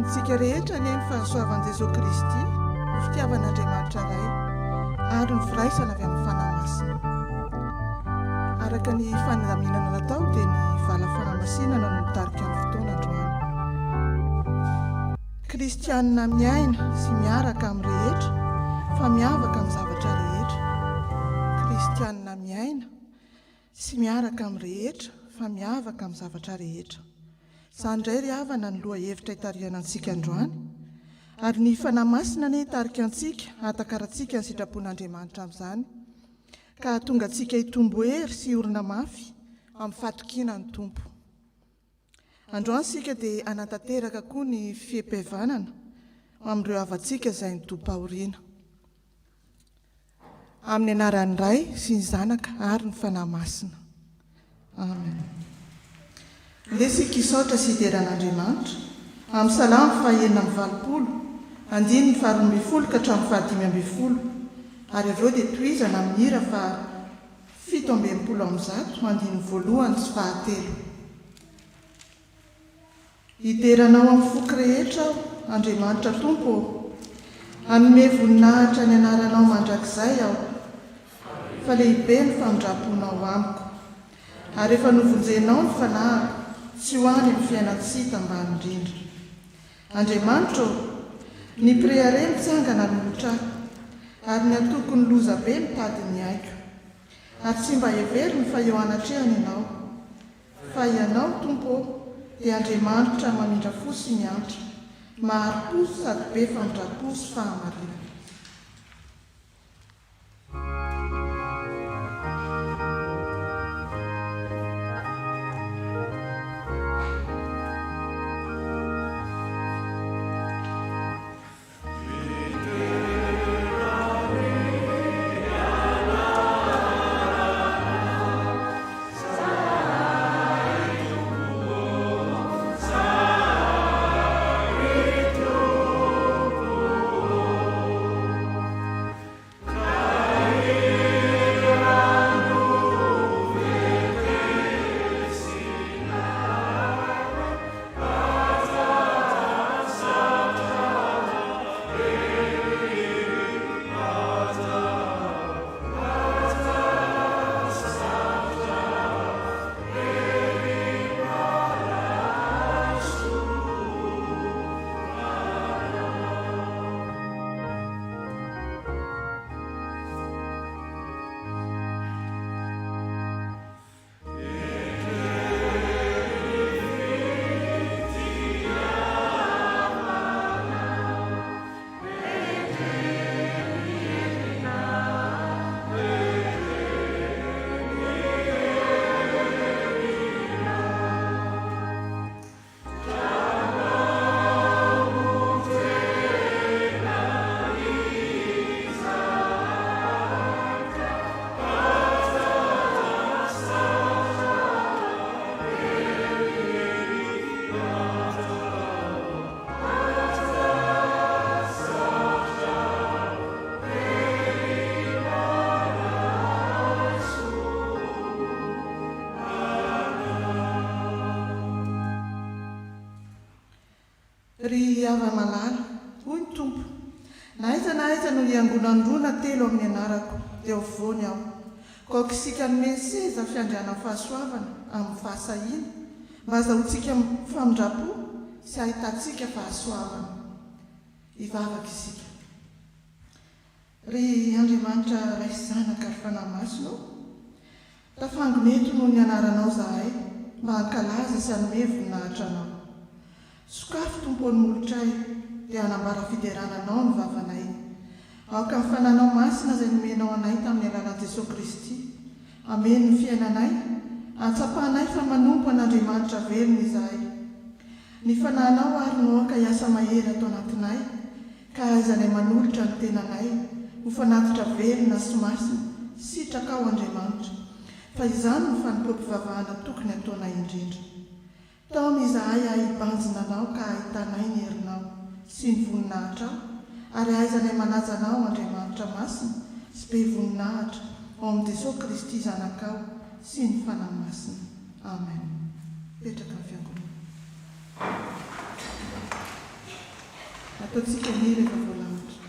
amintsika rehetra ny fahasoavan'i Jesosy Kristy ny fitiavan'Andriamanitra iray ary ny firaisana avy amin'ny fanahy masina. Araka ny fandaminana natao dia ny vala fanamasinana no mitarika amin'ny fotoana androany. Kristianina miaina sy miaraka amin'ny rehetra fa miavaka amin'ny zavatra rehetra. Kristianina miaina sy miaraka amin'ny rehetra fa miavaka amin'ny zavatra rehetra. Izany indray ry havana ny loha hevitra hitariana antsika androany, ary ny fanahy masina ny hitarika antsika hatakaratsika ny sitrapon'Andriamanitra amin'izany, ka tonga antsika hitombo hery sy orina mafy amin'ny fatokiana ny Tompo. Androany sika dia anatanteraka koa ny fiam-pihavanana amin'ireo havantsika izay nidom-pahoriana. Amin'ny anaran'ny Ray sy ny Zanaka ary ny fanahy masina. Amen. Lesika isaotra sy hideran'Andriamanitra amin'ny salamo 120, 120 ka hatramin'ny 120, ary avy eo dia tohizana amin'ny hira fa 790, 120 sy 9. Hideranao amin'ny foky rehetra aho, Andriamanitra Tompo, hanome voninahitra ny anaranao mandrakizay aho, fa lehibe ny famindraponao amiko, ary efa novonjenao ny fanahiko, tsy ho any amin'ny fiainantsika ambany indrindra. Andriamanitra, ny prehare mitsangana nolotra, ary ny atoko ny loza be mitady ny aiko, ary tsy mba hevery ny faheoanatrehany ianao, fa ianao Tompo dia Andriamanitra mamindra fo sy miantra, maharo-po sady be famindrapo sy fahamarina. Ry ava-malala, hoy ny Tompo, na aiza no hiangonandrona telo amin'ny anarako, dia hovoany aho, kaoka isika nome seza fiandriana fahasoavana amin'ny fahasahiana, mba azahoantsika famindrapo sy ahitantsika fahasoavana. Hivavaka isika. Ry Andriamanitra Ray sy Zanaka ary fanahy masina, tafangony eto noho ny anaranao zahay, mba hankalaza sy hanome voninahitra anao. Sokafo Tompo ny molotray, dia hanambara fiderananao ny vavanay. Aoka amin'ny fananao masina izay nomenao anay tamin'ny alalan'i Jesosy Kristy, ameny ny fiainanay, antsapanay fa manompo an'Andriamanitra velona izahay. Ny fanahinao ary noaka hiasa mahery atao anatinay, ka aizanay manolotra ny tenanay, ho fanatitra velona sy masina, sitraka ao Andriamanitra, fa izany no fanompoam-pivavahana tokony ataonay indrindra. Tao mizahay ahibanjina anao ka ahitanay ny herinao sy ny voninahitra ao, ary aizanay manaja anao Andriamanitra masina sy be voninahitra ao amin'ny Jesosy Kristy Zanakao sy ny fanahy masina. Amen. Petraka ny fiangonana. ataontsika ny rehefa voalanitra.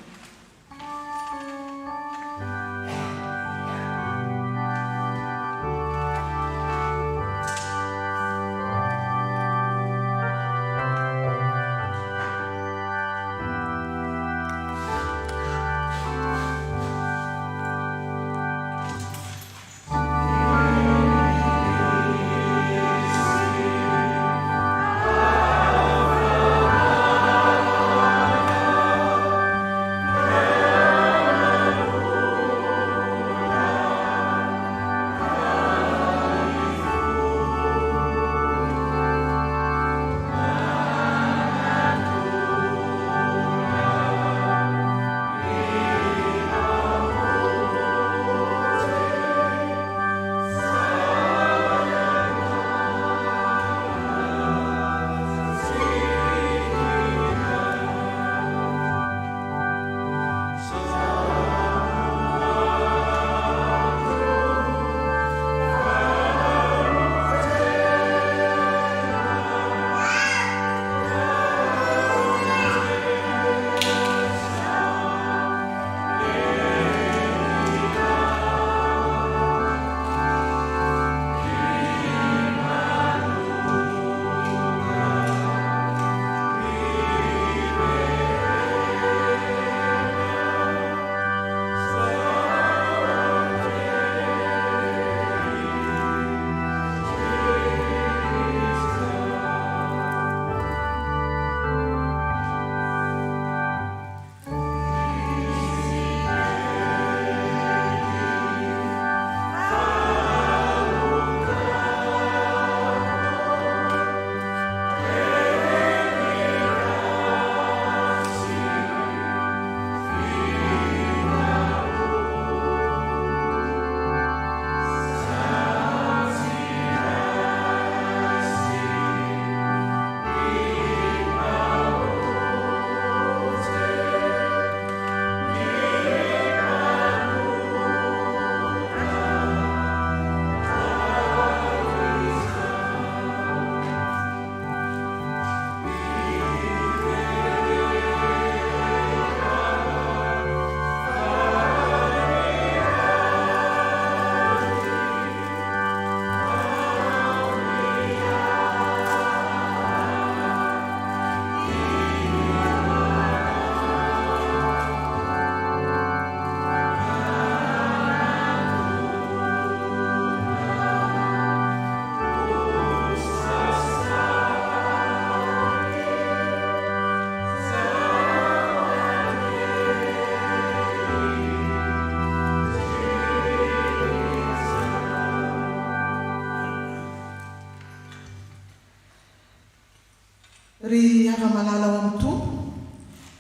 Ry ava-malala ao amin'ny tompo,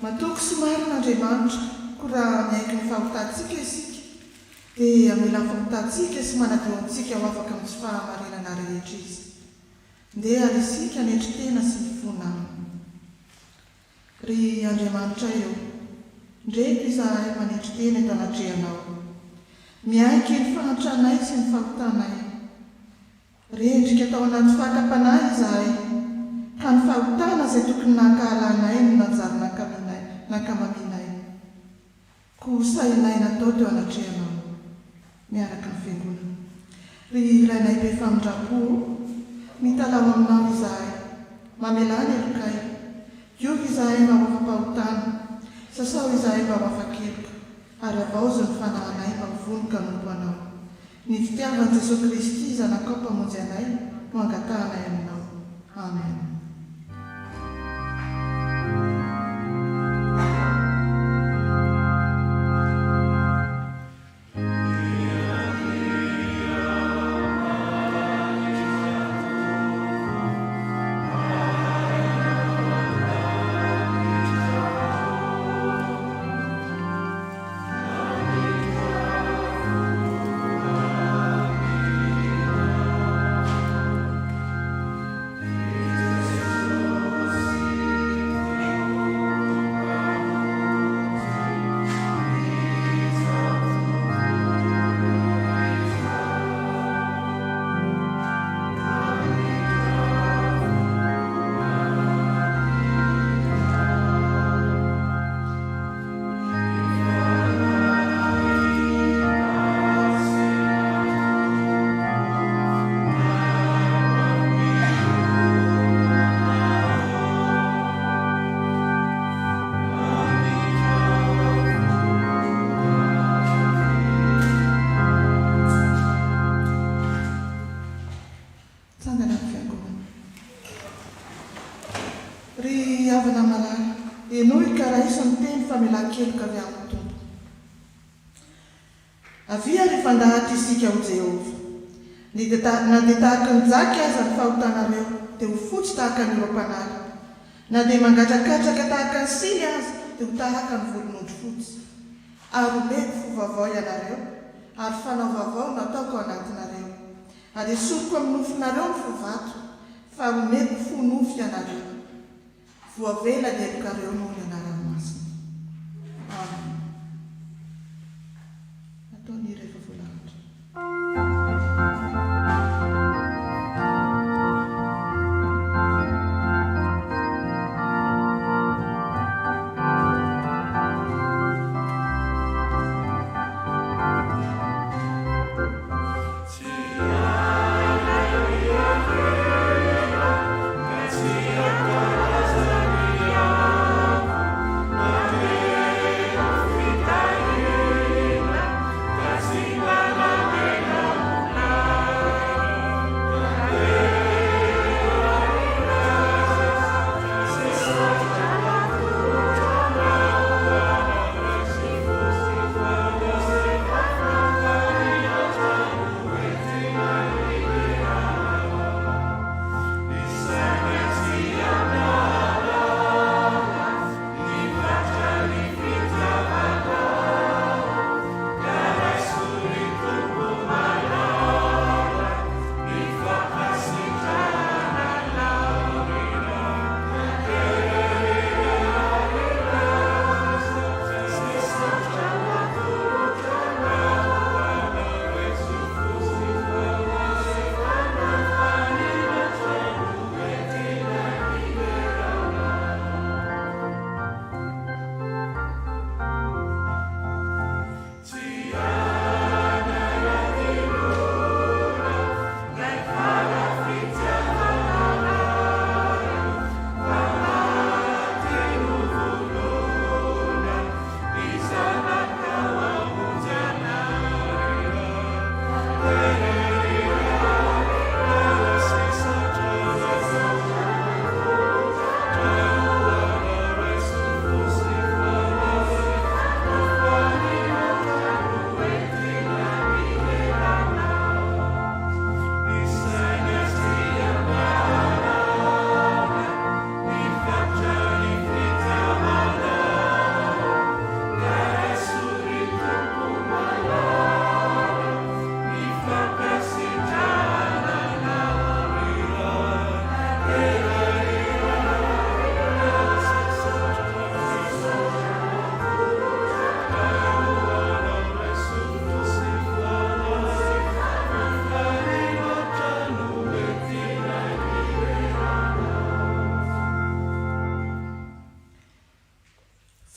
matoky sy marin'Andriamanitra, ko raha miaiky ny fahotantsika isika, dia mila fahotantsika sy manadio antsika ho afaka amin'ny tsy fahamarinana rehetra izy. Ndeha ary isika netry tena sy mifona aminy. Ry Andriamanitra eo, ndreto izahay manetry tena eto anatrehanao. Miaiky ny fanatranay sy ny fahotanay. Rendrika tao anaty fahatapanay izahay, ka ny fahotana izay tokony nankahalanay no nanjary nankamaminay. Ko sainay natao teo anatrehanao, miaraka ny fiangonana. Ry ilainay be famindrapo, mitalao aminao izahay, mamelany elokay, diovy izahay mba ho afa-pahotana, sasao izahay mba ho afa-keloka, ary avaozo ny fanahinay mba ho vonoka nompo anao. Ny fitiavan'i Jesosy Kristy zanakao mpamonjy anay no angatahanay aminao. Amen. famela-keloka avy amin'ny tompo. Avia rehefa ndahatra isika ho Jehova, na dia tahaka ny jaky aza ny fahotanareo dia ho fotsy tahaka ny ireo mpanala, na dia mangatrakatraka tahaka ny sily aza dia ho tahaka ny volon'ondry fotsy. Ary omeko fo vaovao ianareo, ary fanao vaovao nataoko ao anatinareo. Ary esoriko amin'ny nofinareo ny fovato, fa omeko fo nofy ianareo. Voavela ny elokareo noho ny anarany masina. Amen. Ataony rehefa volahatra.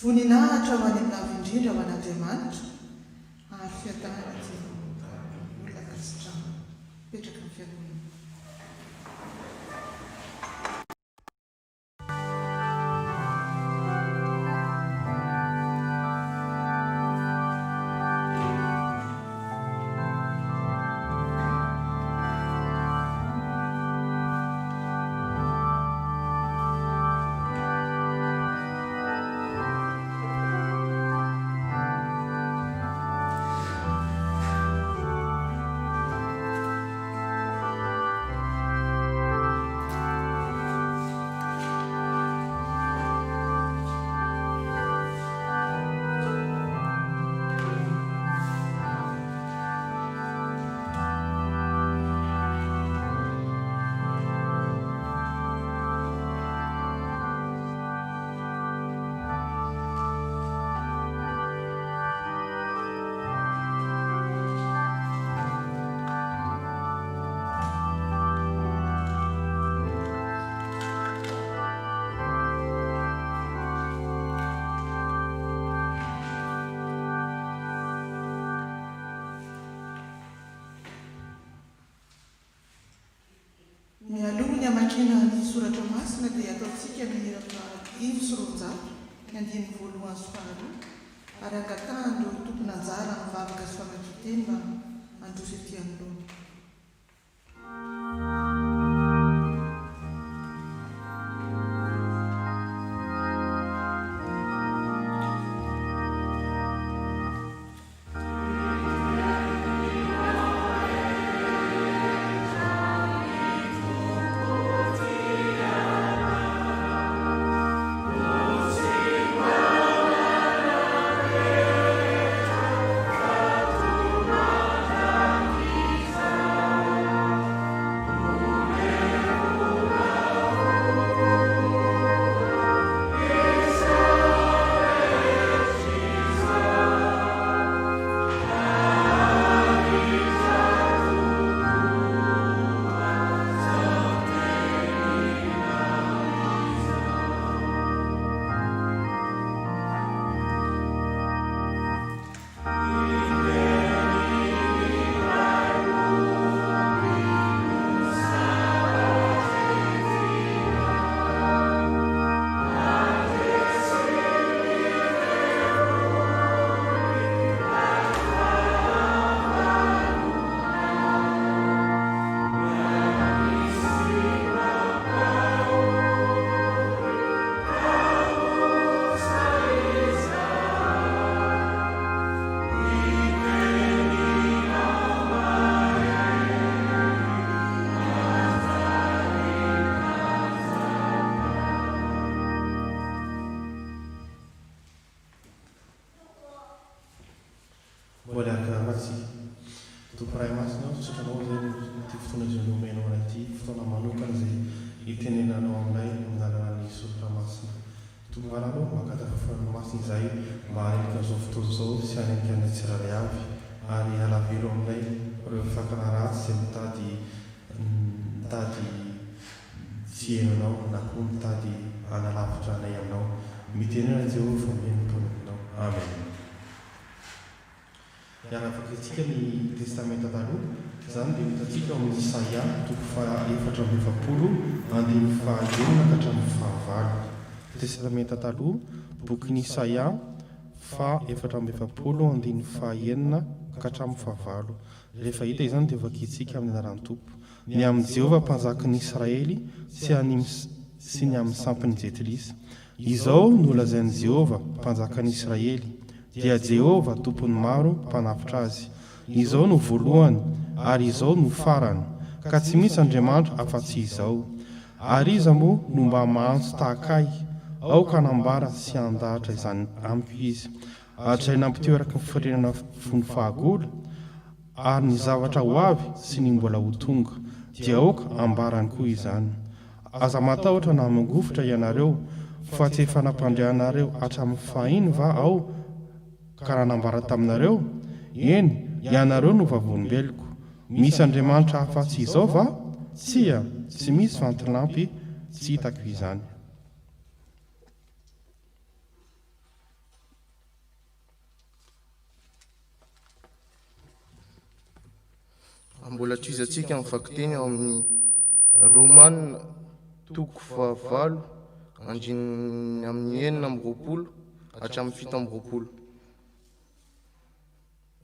Voninahitra ho any amin'avy indrindra ho an'Andriamanitra ary fiadanana olona kasitrana. Petraka ny fiangonana. Mialoha ny hamakiana ny soratra masina dia ataontsika ny 5:9 ny 1:voalohany sy 2 ary angatahany ireo tompona anjara mivavaka sy famakian-teny mba handroso etỳ anoloana. tsotranao zay ty fotoana izay nomenao raha ity fotoana manokana zay itenenanao aminay amin'ny alalan'ny solotramasina. Tombaranao makataka masina izay mba hahelika zao fotoana zao sy hanenkana tsirairay avy ary alavelo aminay ireo fakana ratsy izay mitady tsihenanao na koa mitady analavitra anay aminao. Mitenena Jehovah mienitoana aminao. Amen. Iarafaka antsika ny testamenta taloha izany dia hitantsika amin'ny Isaia toko faha-efatra amby efapolo andiny faha-enina ka hatramin'ny faha-valo. Testamenta taloha bokin'ny Isaia faha-efatra amby efapolo andiny faha-enina ka hatramin'ny faha-valo. Rehefa hita izany dia vakintsika amin'ny anaran'ny Tompo. Ny amin'ny Jehovah mpanjakan'ny Israely sy ny amin'ny sampin'ny Jetrilisa. Izao no lazain'i Jehovah mpanjakan'ny Israely, dia Jehovah tompony maro mpanafitra azy. Izao no voalohany ary izao no farany, ka tsy misy andriamanitra afa-tsy izao. Ary iza moa no mba maantso tahaka ahy, aoka hanambara sy handahatra izany amiko izy. Hatray nampitoeraka ny firenena fony fahagolo ary ny zavatra ho avy sy ny mbola ho tonga, dia aoka ambarany koa izany. Aza matahotra na mangofotra ianareo, fa tsy efa nampandrianareo hatramin'ny fahiny va ao ka raha nambara taminareo? Eny, ianareo no vavolombeloko. Misy andriamanitra afa-tsy izao va? Tsia, tsy misy vantolampy tsy hitako izany. Mbola toizantsika amin'ny fakiteny ao amin'ny Romanina toko fahavalo andiny amin'ny enina amby roapolo hatramin'ny fito amby roapolo.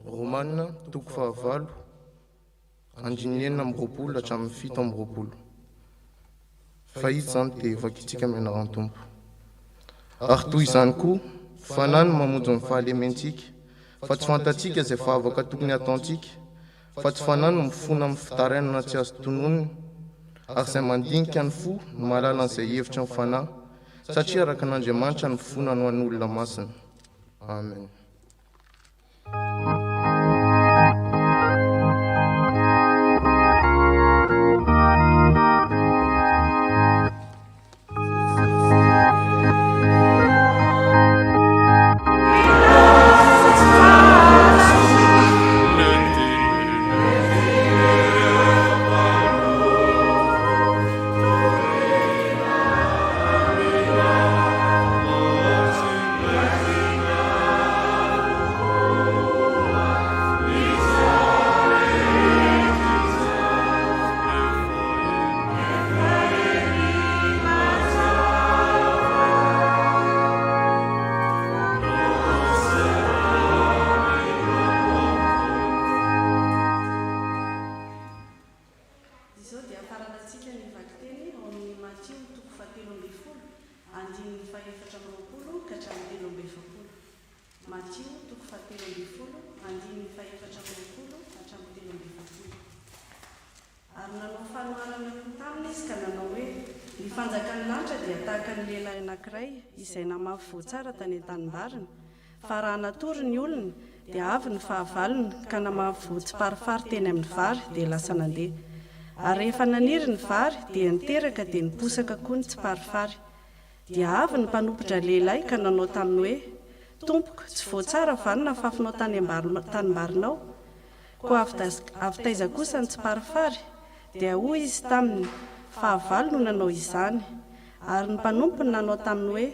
Romanina toko fahavalo andiny enina amby roapolo hatramin'ny fito amby roapolo. Fahita izany dia vakintsika amin'ny anaran'ny Tompo. Ary toy izany koa fanany mamonjy ny fahalementsika, fa tsy fantatsika izay fahavaka tokony ataontsika, fa tsy fanany mifona amin'ny fitarainana tsy azo tononony, ary izay mandinika ny fo no mahalala an'izay hevitra ny fanahy, satria araka n'Andriamanitra ny fona no an'olona masina. Amen. Izay namafy voatsara tany an-tanimbarina, fa raha natory ny olona dia avy ny fahavalony ka namafy voatsiparifary teny amin'ny vary dia lasa nandeha. Ary rehefa naniry ny vary dia niteraka dia niposaka koa ny tsiparifary. Dia avy ny mpanompotra lehilahy ka nanao taminy hoe, Tompoko, tsy voatsara va ny nafafinao tanimbarinao? Koa avy taiza kosa ny tsiparifary? Dia hoy izy taminy, fahavalo no nanao izany. Ary ny mpanompo nanao taminy hoe,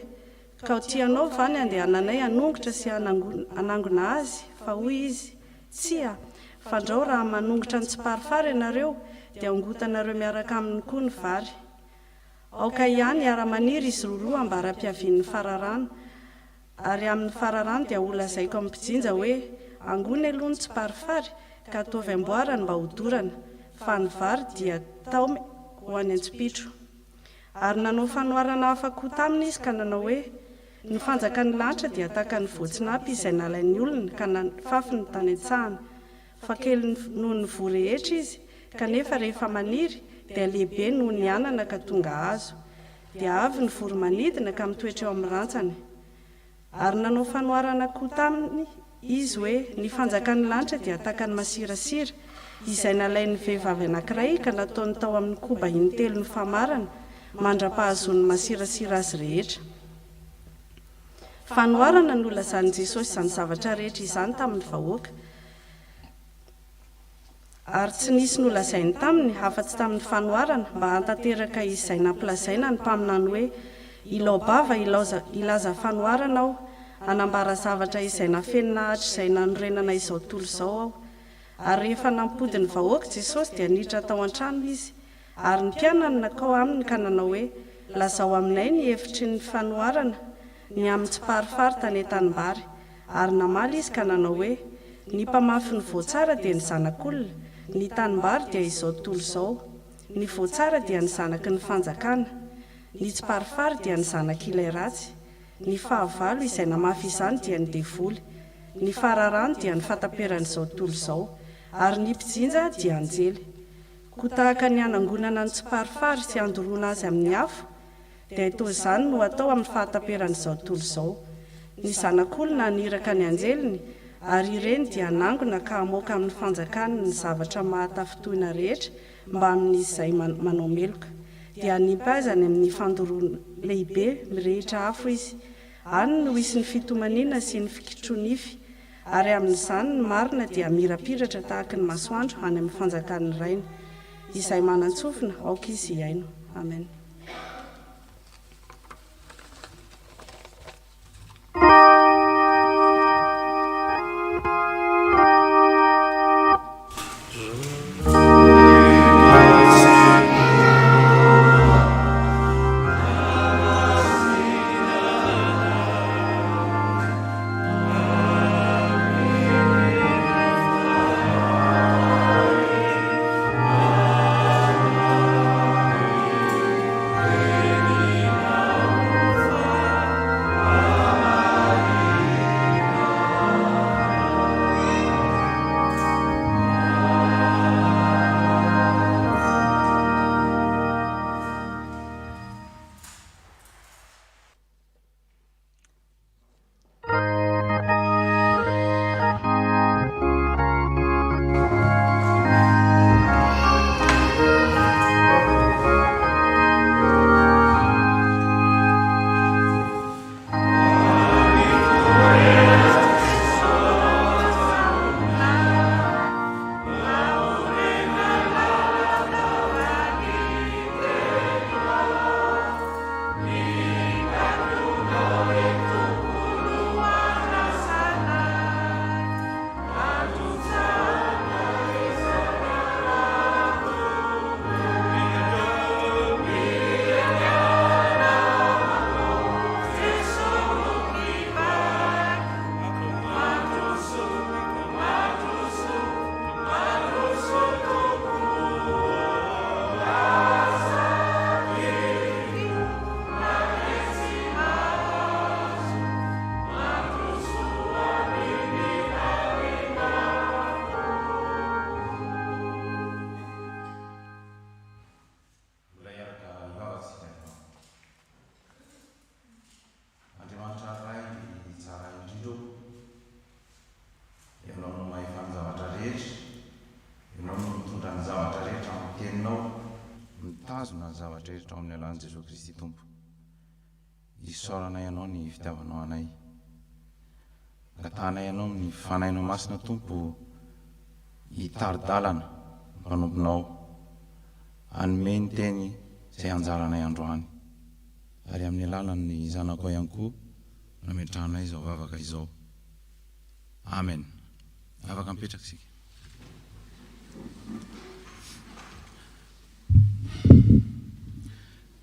ka ho tianao va ny andehananay hanongotra sy hanangona azy? Fa hoy izy, tsia, fandrao raha manongotra ny tsiparifary ianareo dia ongotanareo miaraka aminy koa ny vary. Aoka ihany ara-maniry izy roa ambara-piavian'ny fararano, ary amin'ny fararano dia holazaiko amin'ny mpijinja hoe, angony aloha ny tsiparifary ka ataovy amboarany mba ho dorana, fa ny vary dia tao ho any antsipitro. Ary nanao fanoharana hafa koa taminy izy ka nanao hoe, ny fanjaka ny lanitra dia tahaka ny voatsinapy izay nalain'ny olona ka fafy ny tany an-tsahana, fa kely noho ny voa rehetra izy, kanefa rehefa maniry dia lehibe noho ny anana ka tonga azo, dia avy ny voromanidina ka mitoetra eo amin'ny rantsany. Ary nanao fanoharana koa taminy izy hoe, ny fanjaka ny lanitra dia tahaka ny masirasira, izay nalain'ny vehivavy anankiray ka nataony tao amin'ny koba intelo ny famarana mandra-pahazony masirasira azy rehetra. Fanoharana no lazan'i Jesosy izany zavatra rehetra izany tamin'ny vahoaka, ary tsy nisy nolazainy taminy afa-tsy tamin'ny fanoharana mba hantanteraka izay nampilazaina ny mpaminany hoe ilao bava ilaza fanoharana aho, hanambara zavatra izay nafenina hatra izay nanorenana izao tontolo izao aho. Ary rehefa nampody ny vahoaka Jesosy dia niditra tao an-trano izy, ary ny mpianany nakao aminy ka nanao hoe lazao aminay ny hevitry ny fanoharana ny amin'ny tsiparifary tany an-tanimbary. Ary namaly izy ka nanao hoe ny mpamafy ny voatsara dia ny zanak'olona, ny tanimbary dia izao tontolo izao. Ny voatsara dia ny zanaky ny fanjakana, ny tsiparifary dia ny zanak'ilay ratsy, ny fahavalo izay namafy izany dia ny devoly, ny fararano dia ny fataperan'izao tontolo izao, ary ny mpijinja dia anjely. Ko tahaka ny anangonana ny tsiparifary sy andoroana azy amin'ny afo, dia toy izany no atao amin'ny fahataperan'izao tontolo izao. Ny zanak'olona aniraka ny anjeliny, ary ireny dia nangona ka hamoaka amin'ny fanjakany ny zavatra mahatafotoina rehetra mba amin'izay manao meloka. Dia nimpazany amin'ny fandoroana lehibe mirehetra afo izy. Any no isy ny fitomanina sy ny fikitroanify, ary amin'izany ny marina dia mirapiratra tahaka ny masoandro any amin'ny fanjakan'ny rainy, izay manantsofina aoka izy hiaino. Amen. Zavatra rehetra amin'ny alalan'i Jesosy Kristy Tompo. Isaoranay ianao ny fitiavanao anay. Angatanay ianao amin'ny fanahinao masina Tompo hitaridalana mpanomponao, hanome ny teny izay anjaranay androany. Ary amin'ny alalan'ny zanako ihany koa nametrahanay izao vavaka izao. Amen. Afaka mipetraka isika.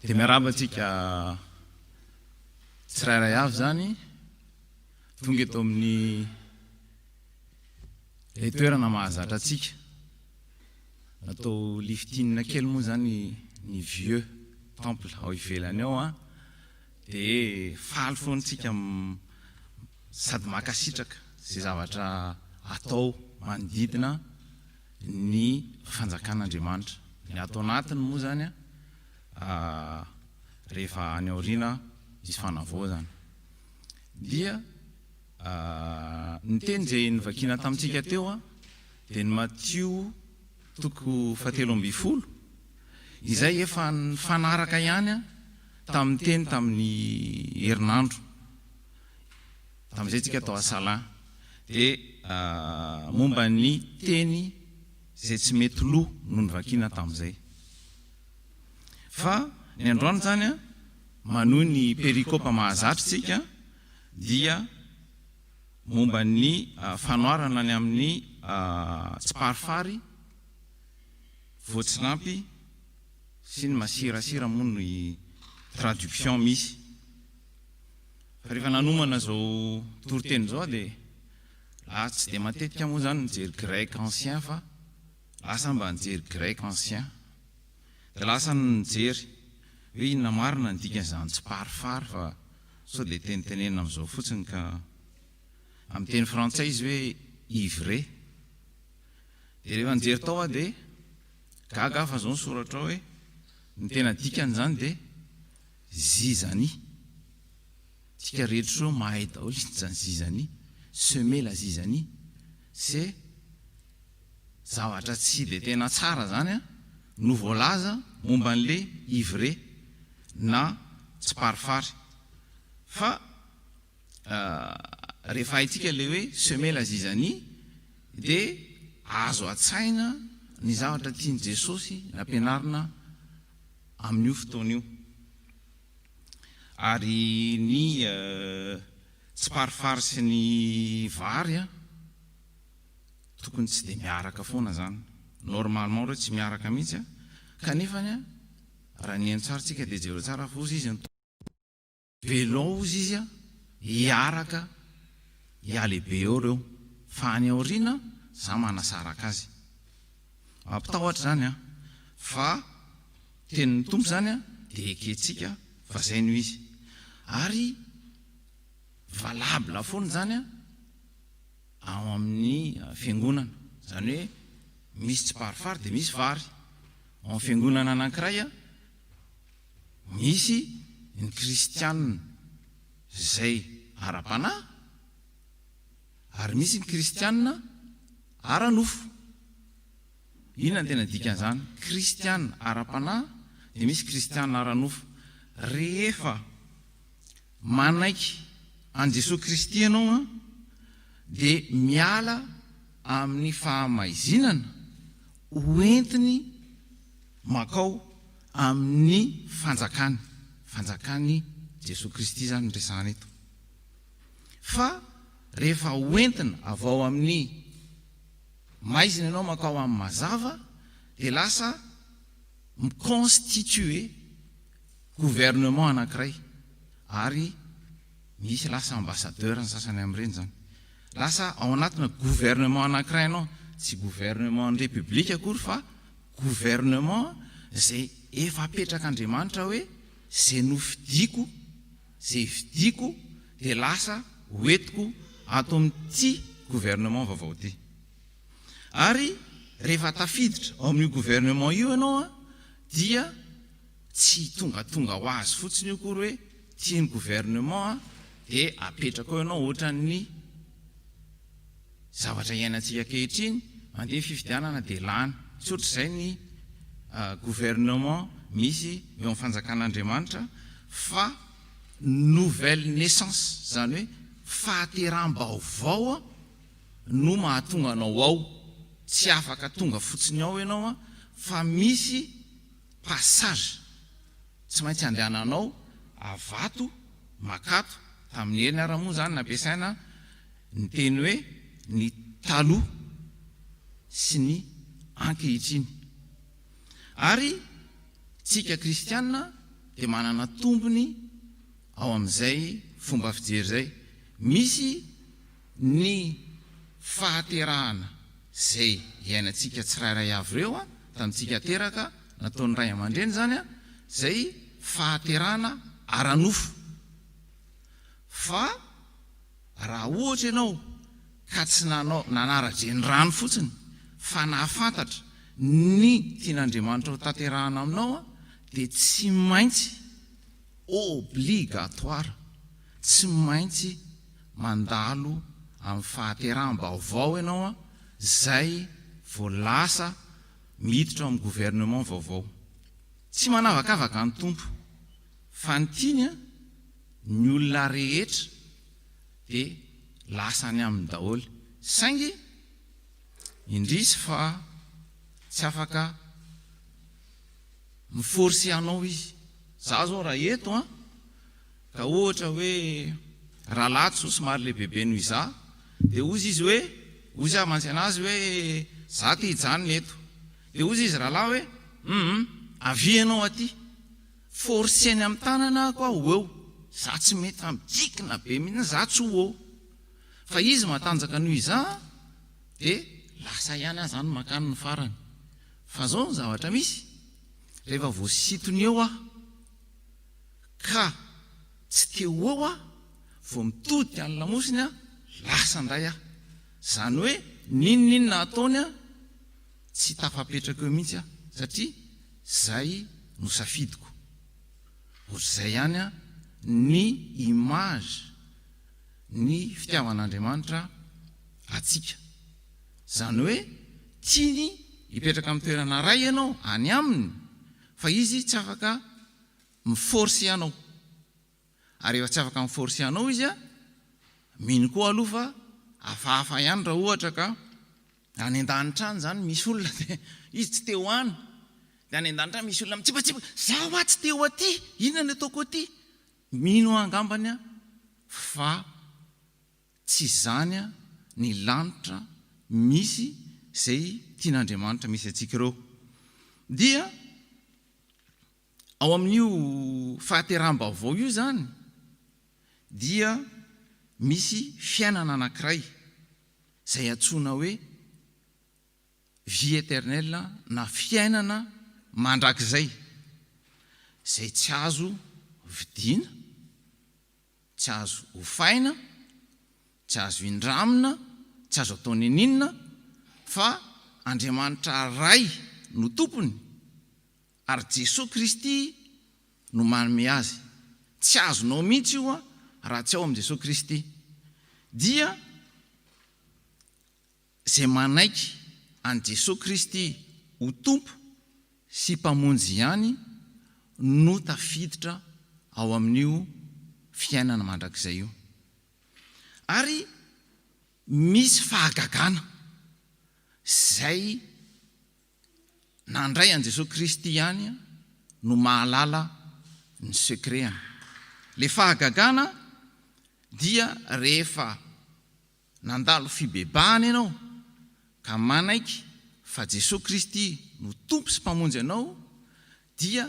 Dia miaraba antsika tsirairay avy zany tonga eto amin'ny ilay toerana mahazatra antsika. Natao liftinina kely moa zany ny vieux temple ao ivelany ao dia faly foana antsika sady makasitraka izay zavatra atao manodidina ny fanjakan'Andriamanitra. Ny atao anatiny moa zany rehefa any aoriana izy fanavaozana dia ny teny izay nivakiana tamintsika teo dia ny Matthieu toko 7 izay efa fanaraka ihany a tamin'ny teny tamin'ny herinandro tamin'izay tsika atao asalin dia momba ny teny zay tsy mety loha no ny vakina tamin'izay fa ny androany zany a manohy ny perikopa mahazatra tsika dia momba ny fanoarana ny amin'ny tsiparifary voatsinampy sy ny masirasira moa ny traduction misy fa rehefa nanomana zao toriteny zao dia tsy dia matetika moa zany nijery grec ancien fa lasa mba nijery grec ancien dia lasa nijery hoe inona marina ny dikan'izany tsiparifary fa sao dia tenitenenina amin'izao fotsiny ka amin'ny teny frantsay izy hoe ivre dia rehefa nijery tao a dia gaga fa zao ny soratra hoe ny tena dikany zany dia zizany tsika rehetra hoe mahay daholo zany zizany semer la zizany c'est zavatra tsy dia tena tsara zany a no voalaza momba an'le ivre na tsiparifary fa rehefa haitsika le hoe semer la zizany dia azo atsaina ny zavatra tiany Jesosy nampianarina amin'io fotoana io ary ny tsiparifary sy ny vary a tokony tsy dia miaraka foana zany normalement reo tsy miaraka mihitsy a kanefany a raha ny tsaratsika dia jereo tsara fa ozy izy velon ozy izy a hiaraka hialehibe eo reo fa any aoriana za manasaraka azy mampitahotra zany a fa tenin'ny tompo zany a dia eketsika fa zay no izy ary valable foana zany a ao amin'ny fiangonana zany hoe misy tsiparifary dia misy vary ao amin'ny fiangonana anankiray a misy ny kristianina zay ara-panahy ary misy ny kristianina ara-nofo inona ny tena dikan'izany kristianina ara-panahy dia misy kristianina ara-nofo rehefa manaiky an Jesosy Kristy ianao a dia miala amin'ny fahamaizinana hoentiny makao amin'ny fanjakany Jesosy Kristy zany resahana eto fa rehefa hoentina avao amin'ny maizina ianao makao amin'ny mazava dia lasa miconstitue gouvernement anankiray ary misy lasa ambassadeur ny sasany amin'ireny zany lasa ao anatina gouvernement anankiray ianao tsy gouvernement ny république akory fa gouvernement zay efa apetraka-Andriamanitra hoe zay nofidiako zay vidiko dia lasa hoetiko ato amin'ity gouvernement vaovao ty ary rehefa tafiditra ao amin'io gouvernement io ianao a dia tsy tongatonga ho azy fotsiny io kory hoe tiany gouvernement a dia apetraka ao ianao ohatran'ny zavatra iainantsika kehitriny mandeha fifidianana dia lany tsy ohatra izay ny gouvernement misy eo amin'ny fanjakan'Andriamanitra fa nouvelle naissance zany hoe fahateram-baovao a no mahatonga anao ao tsy afaka tonga fotsiny ao ianao a fa misy passage tsy maintsy andehananao avato makato tamin'ny heriny ara-moa zany nampiasaina ny teny hoe ny taloha sy ny ankehitriny ary tsika kristianina dia manana tombony ao amin'izay fomba fijery zay misy ny fahaterahana zay iainantsika tsirairay avy ireo a tamintsika teraka nataon'ny ray aman-dreny zany a zay fahaterahana ara-nofo fa raha ohatra ianao ka tsy nanara-dreny rano fotsiny fa nahafantatra ny tian'Andriamanitra ho tanterahana aminao a dia tsy maintsy obligatoire tsy maintsy mandalo amin'ny fahateraham-baovao ianao a zay voalasa miditra ao amin'ny gouvernement vaovao tsy manavakavaka ny tompo fa ny tiany a ny olona rehetra dia lasany amin'ny daholy saingy indrisy fa tsy afaka miforce anao izy za zao raha eto a ka ohatra hoe rahalahy so somary lehibebe noho iza dia ozy izy hoe ozy amantsy anazy hoe za ty hijanona eto dia ozy izy rahalahy hoe avianao aty forceny amin'ny tanana ko aho eo za tsy mety fa mijikina be mihitsy za tsy ho eo fa izy matanjaka noho iza dia lasa ihany aho zany makany ny farany fa zao ny zavatra misy rehefa voasitony eo aho ka tsy teo eo aho vo mitody any lamosiny a lasa ndray aho zany hoe ninona ataony a tsy tafapetraka eo mihitsy a satria zay no safidiko ohatr'izay ihany a ny image ny fitiavan'Andriamanitra atsika zany hoe tiany hipetraka amin'ny toerana ray ianao any aminy fa izy tsy afaka miforce anao ary efa tsy afaka miforce anao izy a mino koa aloha fa hafahafa ihany raha ohatra ka any an-danitra any zany misy olona dia izy tsy teo any dia any an-danitra misy olona mitsipatsipa zaho a tsy teo aty inona ny ataoko aty mino angambany a fa tsy zany a ny lanitra misy zay tian'Andriamanitra misy atsika ireo dia ao amin'io fahateram-baovao io zany dia misy fiainana anankiray zay antsoina hoe vie éternelle na fiainana mandrakizay zay tsy azo vidiana tsy azo hofaina tsy azo indramina tsy azo atao neninina fa Andriamanitra ray no tompony ary Jesosy Kristy no manome azy tsy azonao mihitsy io a raha tsy ao amin'i Jesosy Kristy dia zay manaiky an' Jesosy Kristy ho tompo sy mpamonjy ihany no tafiditra ao amin'io fiainana mandrakizay io ary misy fahagagana zay nandray an' Jesosy Kristy ihany no mahalala ny secretany le fahagagana dia rehefa nandalo fibebahana ianao ka manaiky fa Jesosy Kristy no tompo sy mpamonjy anao dia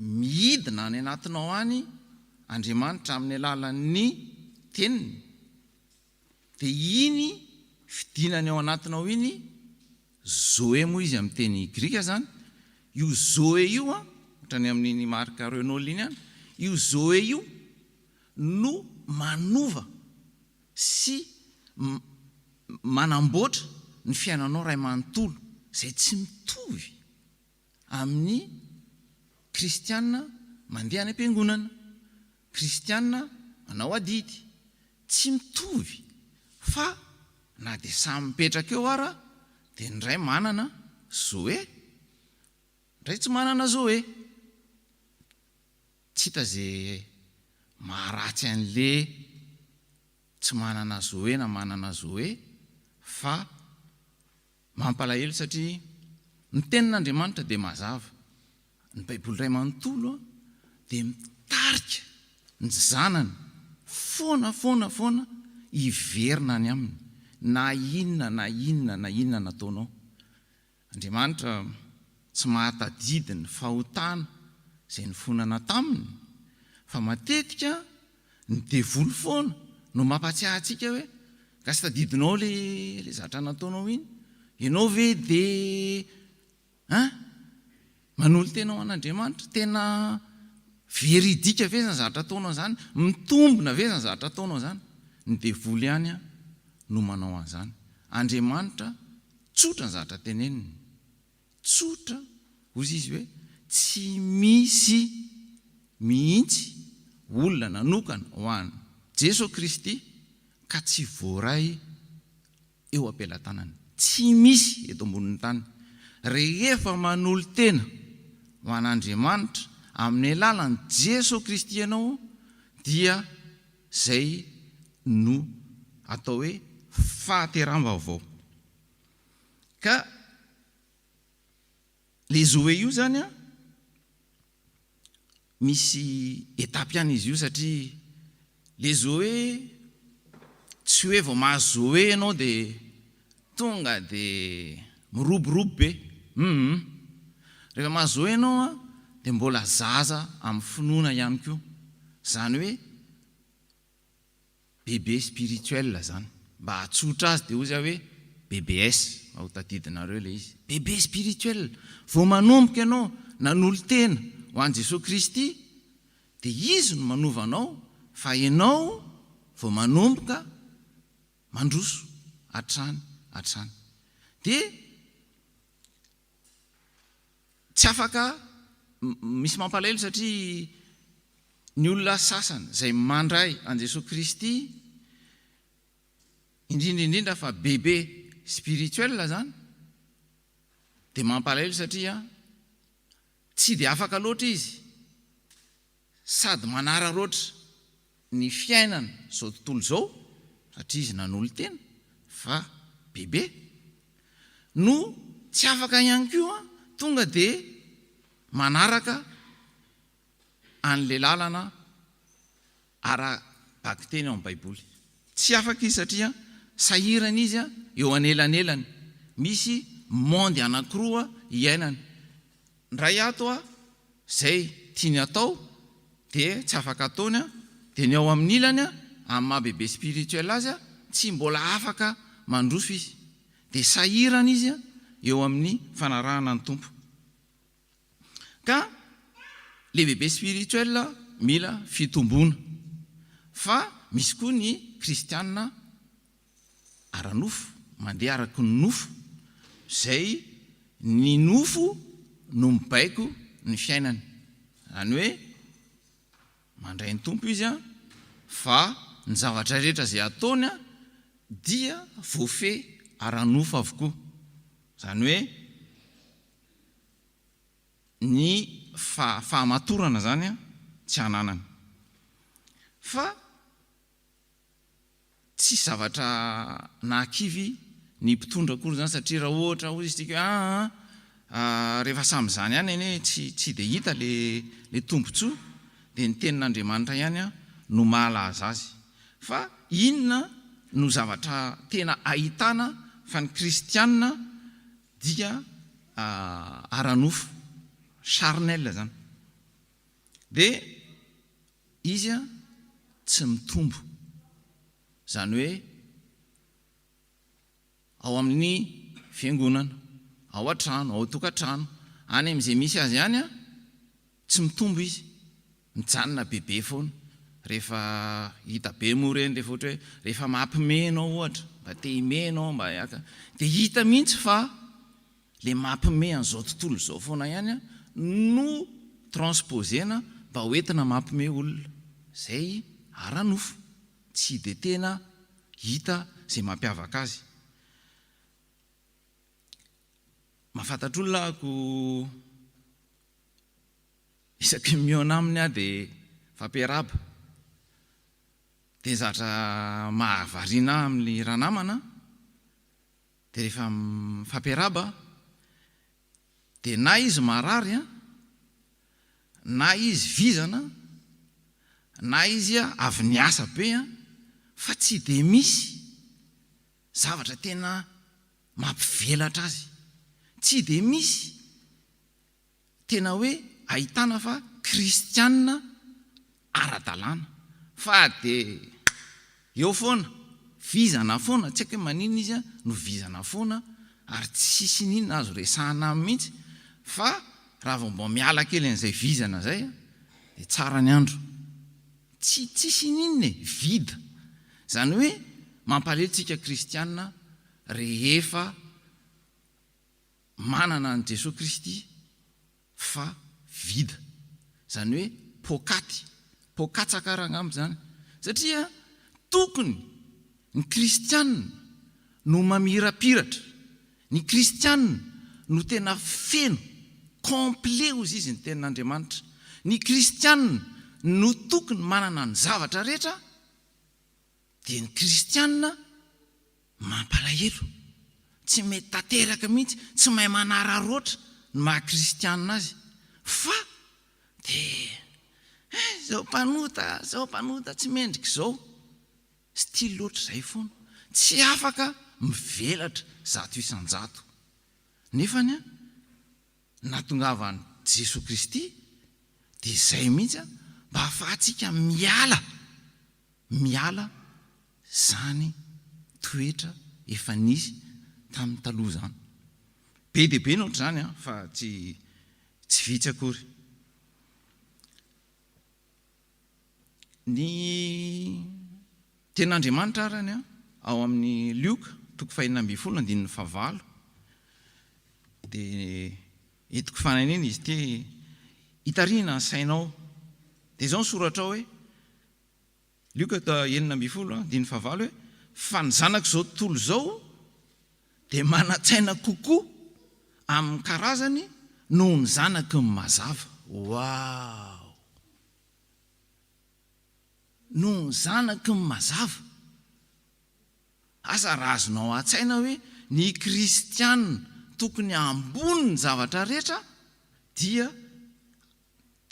miidina any anatinao any Andriamanitra amin'ny alalan'ny teniny dia iny fidinany ao anatinao iny zoe moa izy amin'ny teny grika zany io zoe io a ohatrany amin'ny marika Renault iny any io zoe io no manova sy manamboatra ny fiainanao ray manontolo zay tsy mitovy amin'ny kristianina mandeha any am-piangonana kristianina manao adidy tsy mitovy fa na dia samy mipetraka eo ara dia ndray manana zoe ndray tsy manana zoe tsy hita zay maharatsy an'le tsy manana zoe na manana zoe fa mampalahelo satria ny tenin'Andriamanitra dia mazava ny baiboly ray manontolo dia mitarika ny zanany foana hiverina any aminy na inona nataonao Andriamanitra tsy mahatadidy ny fahotana zay ny fonana taminy fa matetika ny devoly foana no mampatsiahy antsika hoe ka sy tadidinao le zavatra nataonao iny ianao ve dia manolo tenao an'Andriamanitra tena veridika ve zany zavatra ataonao zany mitombona ve zany zavatra ataonao zany ny devoly ihany a no manao an'izany Andriamanitra tsotra ny zavatra teneniny tsotra ozy izy hoe tsy misy mihitsy olona nanokana ho any Jesosy Kristy ka tsy voaray eo am-pelantanany tsy misy eto ambonin'ny tany rehefa manolo tena ho an'Andriamanitra amin'ny alalan'i Jesosy Kristy ianao dia zay no atao hoe fahateram-baovao. Ka le Zoe io zany a misy etapy ihany izy io satria le Zoe tsy hoe vao mahazo Zoe ianao dia tonga dia miroborobo be. Rehefa mahazo Zoe ianao a dia mbola zaza amin'ny finoana ihany koa. Zany hoe bebe spirituel zany. Mba hatsotra azy dia ozy hoe BBS ao tadidinareo le izy. Bebe spirituel. Vao manomboka ianao nanolo tena ho an'i Jesosy Kristy dia izy no manovanao fa ianao vao manomboka mandroso hatrany. Dia tsy afaka misy mampalahelo satria ny olona sasany izay mandray an'i Jesosy Kristy indrindra fa bebe spirituel zany dia mampalahelo satria tsy dia afaka loatra izy sady manararoatra ny fiainana zao tontolo zao satria izy nanolo tena fa bebe no tsy afaka ihany koa tonga dia manaraka an'le lalana ara-baky teny ao amin'ny Baiboly. Tsy afaka izy satria sahirana izy eo anelanelany. Misy monde anankiroa iainany. Ndray ato zay tiany atao dia tsy afaka ataony dia ny ao amin'ny ilany amin'ny mahabebe spirituel azy tsy mbola afaka mandroso izy dia sahirana izy eo amin'ny fanarahana ny tompo. Ka le bebe spirituel mila fitomboana fa misy koa ny kristianina ara-nofo mandeha araky ny nofo zay ny nofo no mibaiko ny fiainany. Zany hoe mandray ny tompo izy fa ny zavatra rehetra zay ataony dia voafehy ara-nofo avokoa. Zany hoe ny fahamatorana zany tsy hananany. Fa tsy zavatra nahakivy ny mpitondra akory zany satria raha ohatra hozy isika rehefa samyzany ihany eny tsy dia hita le tombontsoa dia ny tenin'Andriamanitra ihany no mahalaza azy. Fa inona no zavatra tena ahitana fa ny kristianina dia ara-nofo charnel zany dia izy tsy mitombo. Zany hoe ao amin'ny fiangonana, ao an-trano, ao tokantrano, any amin'izay misy azy ihany tsy mitombo izy, mijanona bebe foana. Rehefa hita be moa reny rehefa ohatra hoe rehefa mampimenao ohatra mba te himenao mba hiaka dia hita mihitsy fa le mampime an'izao tontolo zao foana ihany no transposena mba hoentina mampime olona. Zay ara-nofo tsy dia tena hita zay mampiavaka azy. Mahafantatra olona ako isaky miona aminy dia fampiaraba dia zatra mahavariana amin'ny ranamana dia rehefa fampiaraba dia na izy marary na izy vizana na izy avy niasa be fa tsy dia misy zavatra tena mampivelatra azy. Tsy dia misy tena hoe ahitana fa kristianina ara-dalàna fa dia eo foana vizana foana, tsy haiko hoe manina izy no vizana foana ary tsisy ninona azo resahana mihitsy. Fa raha vao mba miala kely an'izay vizana zay dia tsara ny andro. Tsisy ninona vida. Zany hoe mampalahelo kristianina rehefa manana an' Jesosy Kristy fa vida. Zany hoe pokatsaka rangambo zany satria tokony ny kristianina no mamirapiratra, ny kristianina no tena feno complet ozy izy ny tenin'Andriamanitra. Ny kristianina no tokony manana ny zavatra rehetra, dia ny kristianina mampalahelo, tsy mety tanteraka mihitsy, tsy mahay manararoatra ny maha-kristianina azy, fa dia zao mpanota tsy mendrika zao, stily loatra izay foana, tsy afaka mivelatra zato isan-jato. Nefany a natongavany Jesosy Kristy dia izay mihitsy mba ahafahantsika miala zany toetra efa nisy tamin'ny taloha zany. Be dia be ny ohatr' zany fa tsy vitsy akory. Ny ten'Andriamanitra arany ao amin'ny Lioka 5:19 dia etiko fananiny izy te hitarihana ny sainao. Dia izao ny soratra ao hoe Lioka 5:19 hoe fa ny zanako izao tontolo izao dia manan-tsaina kokoa amin'ny karazany noho ny zanaky ny mazava. Wow! Noho ny zanaky ny mazava. Asa raha azonao an-tsaina hoe ny kristianina tokony ambony ny zavatra rehetra, dia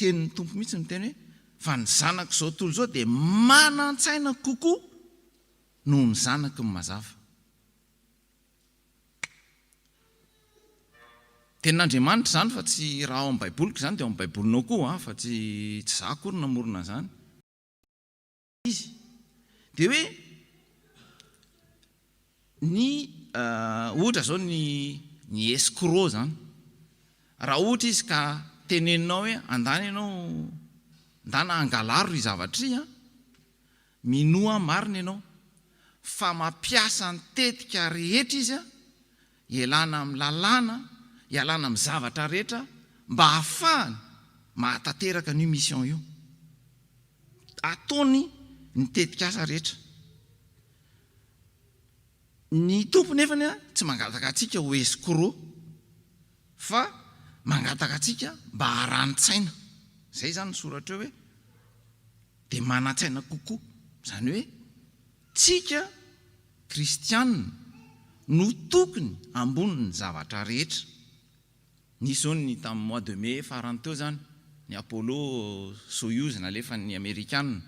tenin'ny tompo mihitsy ny teny hoe fa ny zanako izao tontolo izao dia manan-tsaina kokoa noho ny zanaky ny mazava. Tenin'Andriamanitra zany fa tsy raha ao amin'ny baiboliko zany dia ao amin'ny baibolinao koa, fa tsy za akory namorona zany. Izy dia hoe ny ohatra zao ny escroc zany, raha ohatra izy ka teneninao hoe andany ianao ndana angalaro ry zavatry, minoa marina ianao, fa mampiasa ny tetika rehetra izy ialana amin'ny lalàna, ialana amin'ny zavatra rehetra mba hahafahany mahatanteraka ny mission io, ataony ny tetika asa rehetra. Ny tompo nefany tsy mangataka antsika ho escroc, fa mangataka antsika mba haran-tsaina. Zay zany ny soratra hoe dia manan-tsaina kokoa, zany hoe tsika kristianina no tokony ambony ny zavatra rehetra. Nisy zao ny tamin'ny mois de mai farany teo zany ny Apollo Soyuz nalefa ny Amerikanina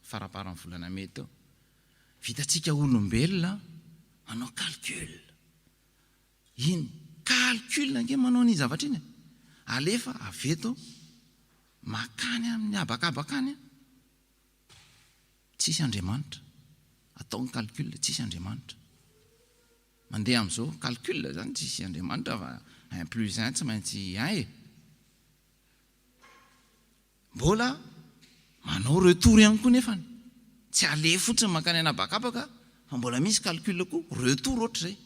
faraparan'ny volana mai teo. Vitatsika olombelona manao calcul. Iny calcul nge manao ny zavatra iny, alefa aveto makany amin'ny habakabakany, tsisy Andriamanitra. Ataony calcul tsisy Andriamanitra. Mandeha amin'izao calcul zany tsisy Andriamanitra fa 1+1 tsy maintsy 1 Mbola manao retour ihany koa nefany. Tsy ale fotsiny makany anabakabaka, fa mbola misy calcul koa retour ohatra izay.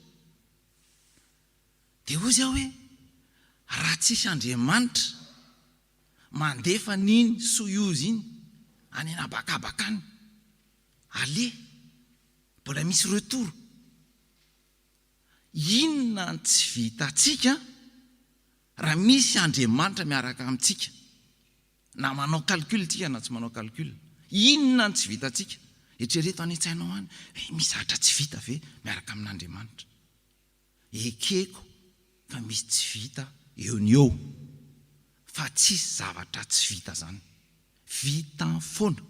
Dia hoy aho hoe raha tsisy Andriamanitra mandefa n'iny Soyuz iny any anabakabakany, ale mbola misy retour. Inona tsy vitatsika raha misy Andriamanitra miaraka amintsika, na manao calcul tsika na tsy manao calcul? Inona tsy vitatsika? Eritrereto any an-tsainao any hoe misy zavatra tsy vita ve miaraka amin'Andriamanitra? Ekeko fa misy tsy vita eo ny eo, fa tsisy zavatra tsy vita zany. Vitan foana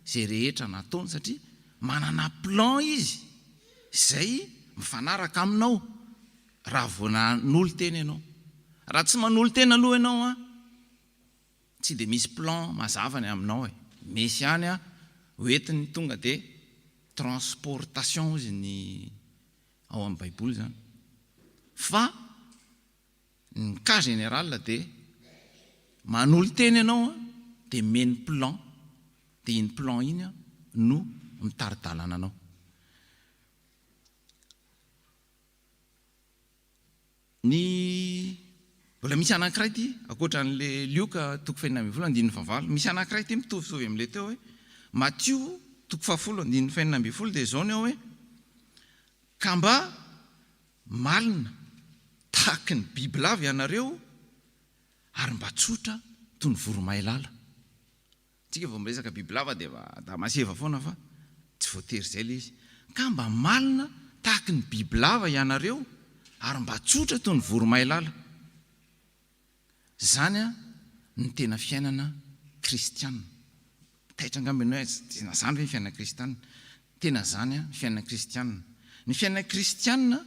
zay rehetra nataony, satria manana plan izy izay mifanaraka aminao raha vao nanolo tena ianao. Raha tsy manolo tena aloha ianao tsy dia misy plan mazavany aminao. Mesy any hoentiny tonga dia transportation izy ny ao amin'ny baiboly zany. Fa ny cas général dia manolo tena ianao dia meny plan, dia iny plan iny no mitaridalana anao. Ny mbola misy anankiray ty akoatra n'le Lioka 5:19, misy anankiray ty mitovitovy amin'le teo hoe Matthieu 10:19 dia zao ny ao hoe ka mba malina tahaky ny bibilava ianareo ary mba tsotra toy ny voromailala. Tsika vao miresaka bibilava dia da maseva foana fa tsy voatery izay le izy. Ka mba malina tahaky ny bibilava ianareo ary mba tsotra toy ny voromailala. Zany ny tena fiainana kristianina. Taitra angambany hoe tena zany hoe fiainana kristianina. Tena zany fiainana kristianina. Ny fiainana kristianina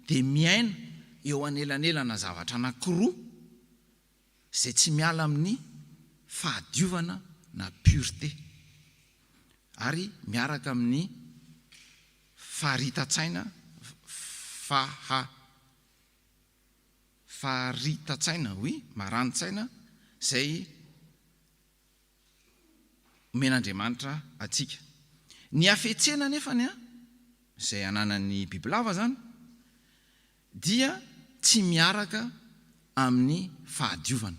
dia miaina eo anelanelana zavatra anankiroa izay tsy miala amin'ny fahadiovana na pureté ary miaraka amin'ny faharitan-tsaina faharitan-tsaina maran-tsaina izay men'Andriamanitra atsika. Ny afetsena nefany izay ananan'ny bibilava zany dia tsy miaraka amin'ny fahadiovana.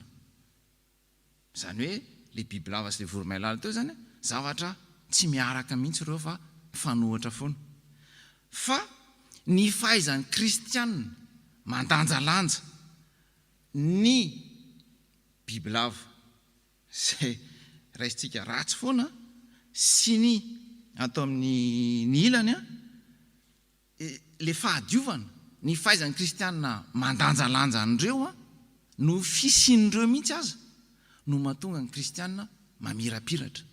Zany hoe le bibilava sy le voromailala teo zany zavatra tsy miaraka mihitsy ireo fa fanohatra foana. Fa ny fahaizan'ny kristianina mandanjalanja ny bibilava izay raisitsika ratsy foana sy ny atao amin'ny ilany le fahadiovana, ny fahaizan'ny kristianina mandanjalanja an'ireo no fisian'ireo mihitsy aza no mahatonga ny kristianina mamirapiratra.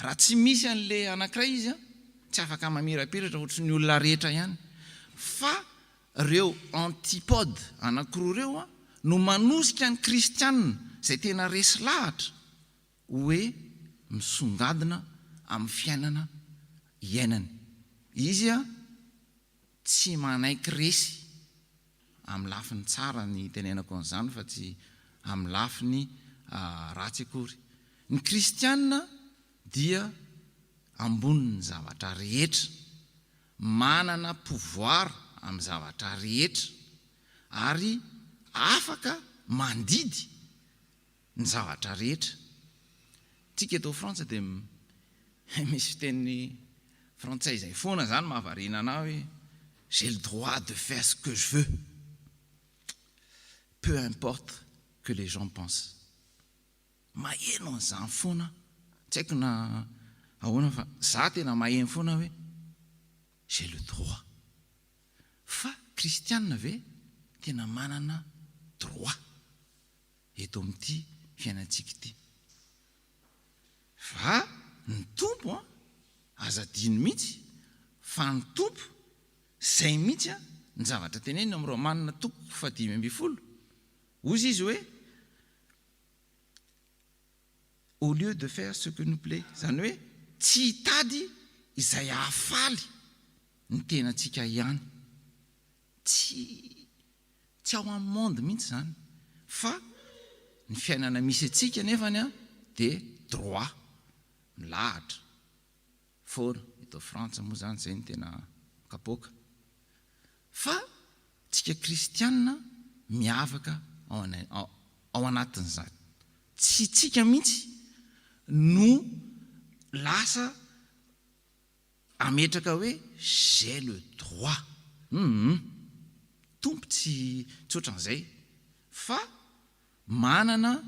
Raha tsy misy an'le anankiray izy tsy afaka mamirapiratra ohatry ny olona rehetra ihany. Fa ireo antipode anankiroa ireo no manosika ny kristianina izay tena resy lahatra hoe misongadina amin'ny fiainana iainany. Izy tsy manaiky resy amin'ny lafiny tsara ny tenenako an'izany fa tsy amin'ny lafiny ratsy akory. Ny kristianina dia ambonin'ny zavatra rehetra, manana pouvoir amin'ny zavatra rehetra ary afaka mandidy ny zavatra rehetra. Tsika eto Frantsa dia misy fiteny frantsay izay foana zany mahavariana anahy hoe j'ai le droit de faire ce que je veux, peu importe que les gens pensent. Maheno an'izany foana, tsy haiko na ahoana fa za tena maheno foana hoe j'ai le droit. Fa kristianina ve tena manana droit eto amin'ity fiainantsika ity. Fa ny tompo azadiny mihitsy fa ny tompo izay mihitsy ny zavatra tenenina amin'ny Romanina 5:20. Ozy izy hoe au lieu de faire ce que nous plaît, zany hoe tsy hitady izay hahafaly ny tenantsika ihany. Tsy ao amin'ny monde mihitsy zany, fa ny fiainana misy atsika nefany dia droit milahatra foana. Eto Frantsa moa zany izay ny tena kapoaka. Fa tsika kristianina miavaka ao anatin'izany. Tsy tsika mihitsy no lasa ametraka hoe j'ai le droit. Tompo tsy ohatran'izay, fa manana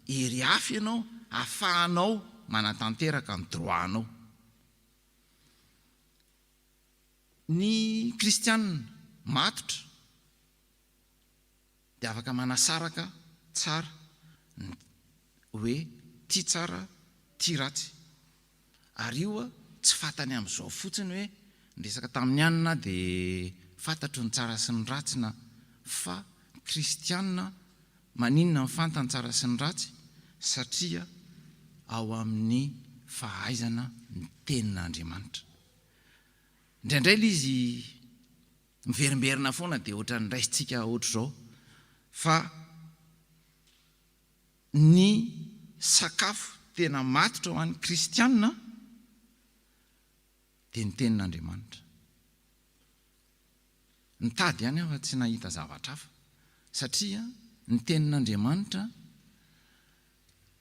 hery hafa ianao ahafahanao manatanteraka ny droit-nao. Ny kristianina matotra dia afaka manasaraka tsara hoe ty tsara ty ratsy. Ary io tsy fantany amin'izao fotsiny hoe niresaka tamin'ny anina dia fantatro ny tsara sy ny ratsy na, fa kristianina maninona ny fantany tsara sy ny ratsy satria ao amin'ny fahaizana ny tenin'Andriamanitra. Indraindray ilay izy miverimberina foana dia ohatra ny raisitsika ohatra izao, fa ny sakafo tena matotra ho an'ny kristianina dia ny tenin'Andriamanitra. Nitady ihany aho fa tsy nahita zavatra hafa, satria ny tenin'Andriamanitra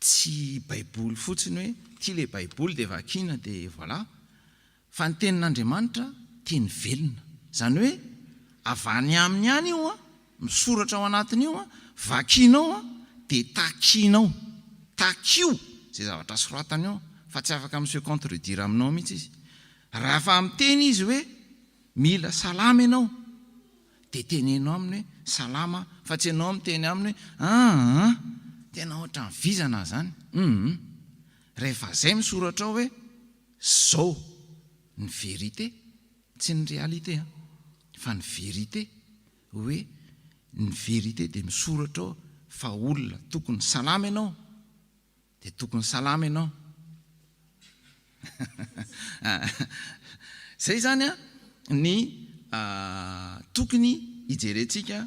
tsy baiboly fotsiny hoe ty le baiboly dia vakiana dia voilà, fa ny tenin'Andriamanitra teny velona. Zany hoe avany aminy any io a misoratra ao anatiny io a vakianao a dia takianao takio zay zavatra soratany eo fa tsy afaka mi'se contredire aminao mihitsy izy raha fa miteny izy hoe mila salama ianao dia tenenao aminy hoe salama fa tsy ianao miteny aminy hoe tena ohatra mivizana zany rehefa zay misoratra ao hoe zao ny vérité tsy ny réalité fa ny vérité hoe ny vérité dia misoratra ao fa olona tokony salama ianao dia tokony salama ianao zay zany a ny tokony hijerentsika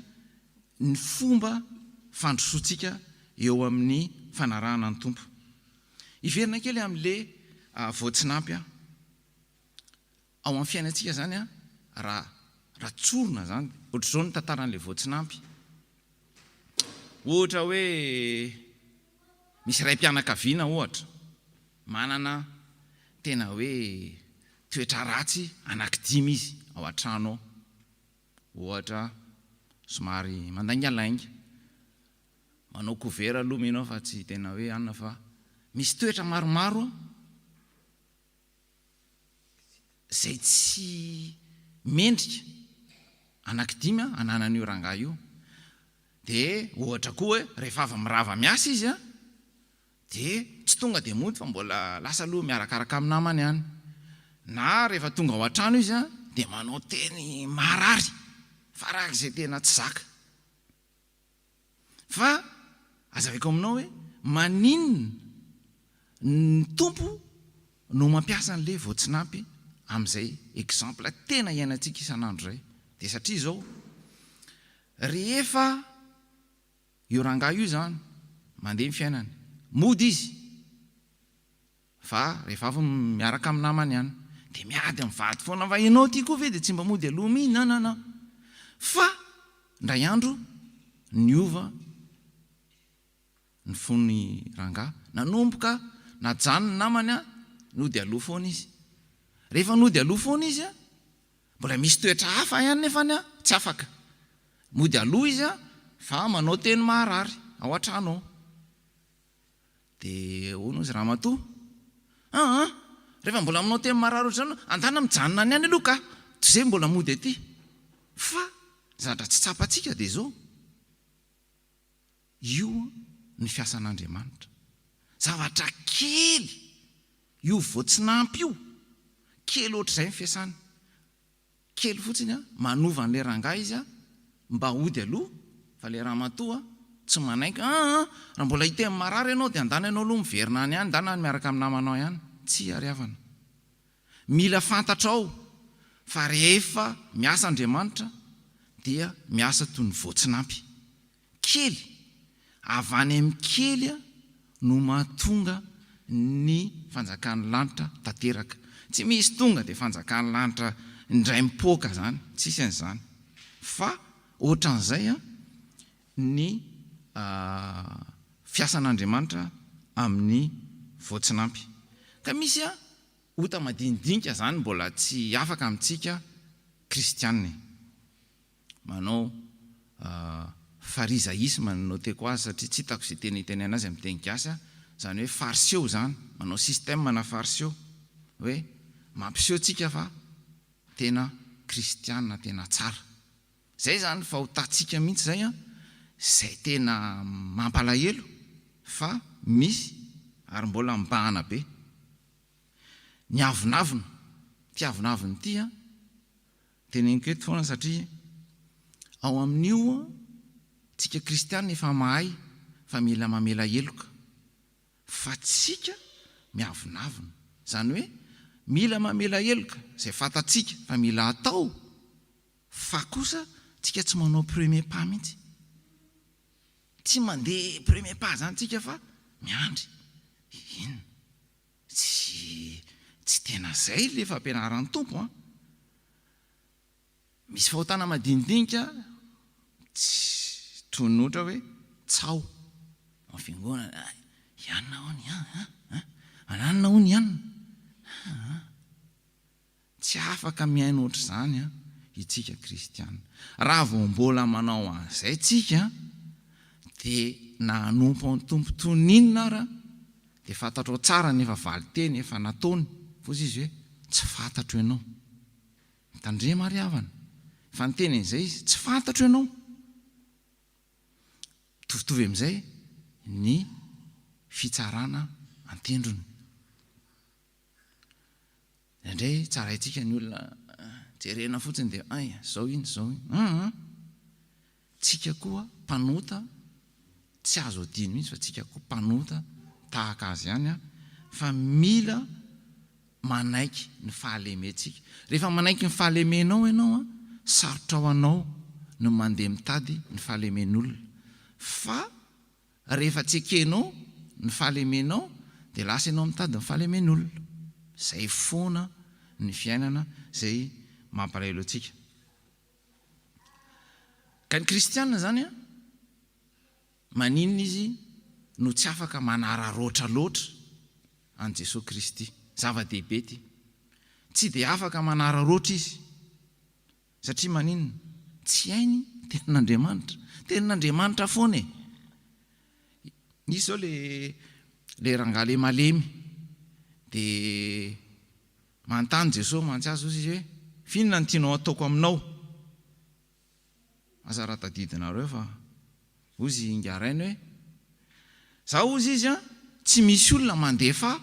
ny fomba fandrosoantsika eo amin'ny fanarahana ny tompo iverina kely amin'le voatsinampy a ao amin'ny fiainantsika zany a raha tsorona zany ohatr'izao ny tantaran'le voatsinampy ohatra hoe misy ray mpianakaviana ohatra manana tena hoe toetra ratsy anankidimy izy ao an-trano ao ohatra somary mandaingalainga manao couvert aloha menao fa tsy tena hoe anona fa misy toetra maromaro zay tsy mendrika anankidimy ananan'io rangahy io dia ohatra koa hoe rehefa avy mirava miasa izy a dia tsy tonga dia mody fa mbola lasa aloha miarakaraka amin'ny namany ihany na rehefa tonga ao an-trano izy a dia manao teny marary farak'izay tena tsy zaka fa azavaiko aminao hoe maninona ny tompo no mampiasa an'le voatsinampy amin'izay exemple tena iainantsika isan'andro zay dia satria zao rehefa io rangahy io zany mandeha ny fiainany mody izy fa rehefa avy miaraka amin'ny namany ihany dia miady amin'ny vady foana fa ianao ty koa ve dia tsy mba mody aloha mihiny na fa ndray andro niova ny fon'ny rangahy nanomboka najanony namany a nody aloha foana izy rehefa nody aloha foana izy a mbola misy toetra hafa ihany nefany a tsy afaka mody aloha izy a fa manao teny maharary ao an-trano ao dia hono izy ramatoa rehefa mbola manao teny maharary ohatrano andana mijanona ny any aloha ka tsy zay mbola mody aty fa zavatra tsy tsapantsika dia zao io ny fiasan'Andriamanitra zavatra kely io voatsinampy io kely ohatr'izay ny fiasana kely fotsiny a manova an'le rangahy izy a mba hody aloha fa le ramatoa tsy manaiky raha mbola hita amin'ny marary ianao dia andana ianao aloha miverina any ihany andana miaraka amin'ny namanao ihany tsy ariavana mila fantatra ao fa rehefa miasa Andriamanitra dia miasa toy ny voatsinampy kely avany amin'ny kely a no mahatonga ny fanjakan'ny lanitra tanteraka tsy misy tonga dia fanjakan'ny lanitra indray mipoaka zany tsisy an'izany fa ohatran'izay a ny fiasan'Andriamanitra amin'ny voatsinampy ka misy a ota madinidinika zany mbola tsy afaka amintsika kristianina manao farisaisme no noteko azy satria tsy hitako izay teny itenena azy amin'ny teny gasy zany hoe fariseo zany manao système na fariseo hoe mampiseho tsika fa tena kristianina tena tsara zay zany fahotantsika mihitsy zay a zay tena mampalahelo fa misy ary mbola mibahana be ny avinavina ty avinaviny ity a teneniko eto foana satria ao amin'io tsika kristianina efa mahay fa mila mamela heloka fa tsika miavinavina zany hoe mila mamela heloka zay fantatsika fa mila atao fa kosa tsika tsy manao premier pas mihitsy tsy mandeha premier pas zany tsika fa miandry ino tsy tena zay le fampianaran'ny tompo misy fahotana madinidinika tsy tonotra hoe tsao mafingona ianona hony ananina hony ianona tsy afaka miaina ohatr' zany itsika kristiana. Raha vao mbola manao an'izay tsika dia nanompo ny tompo toy ninona ara dia fantatro tsara nefa valy teny efa nataony fozy izy hoe tsy fantatro ianao. Mitandre mariavana fa nyteny an'izay izy tsy fantatro ianao. Tovitovy amin'izay ny fitsarana antendrony. Indray tsara itsika ny olona jerena fotsiny dia zao iny zao iny. Tsika koa mpanota tsy azo adino mihitsy fa tsika koa mpanota tahaka azy ihany fa mila manaiky ny fahalementsika. Rehefa manaiky ny fahalemenao ianao sarotra ho anao no mandeha mitady ny fahalemen'olona. Fa rehefa tsy ekenao ny fahalemenao dia lasa ianao mitady ny fahalemen'olona. Zay foana ny fiainana zay mampalahelo antsika. Ka ny kristianina zany maninona izy no tsy afaka manararoatra loatra an Jesosy Kristy. Zava-dehibe ty. Tsy dia afaka manararoatra izy. Satria maninona? Tsy hainy tenin'Andriamanitra. Tenin'Andriamanitra foana. Nisy zao le rangahy malemy dia manontany Jesosy mantsiazo izy hoe finona ny tianao ataoko aminao? Aza raha tadidinareo fa ozy ingarainy hoe zaho ozy izy tsy misy olona mandefa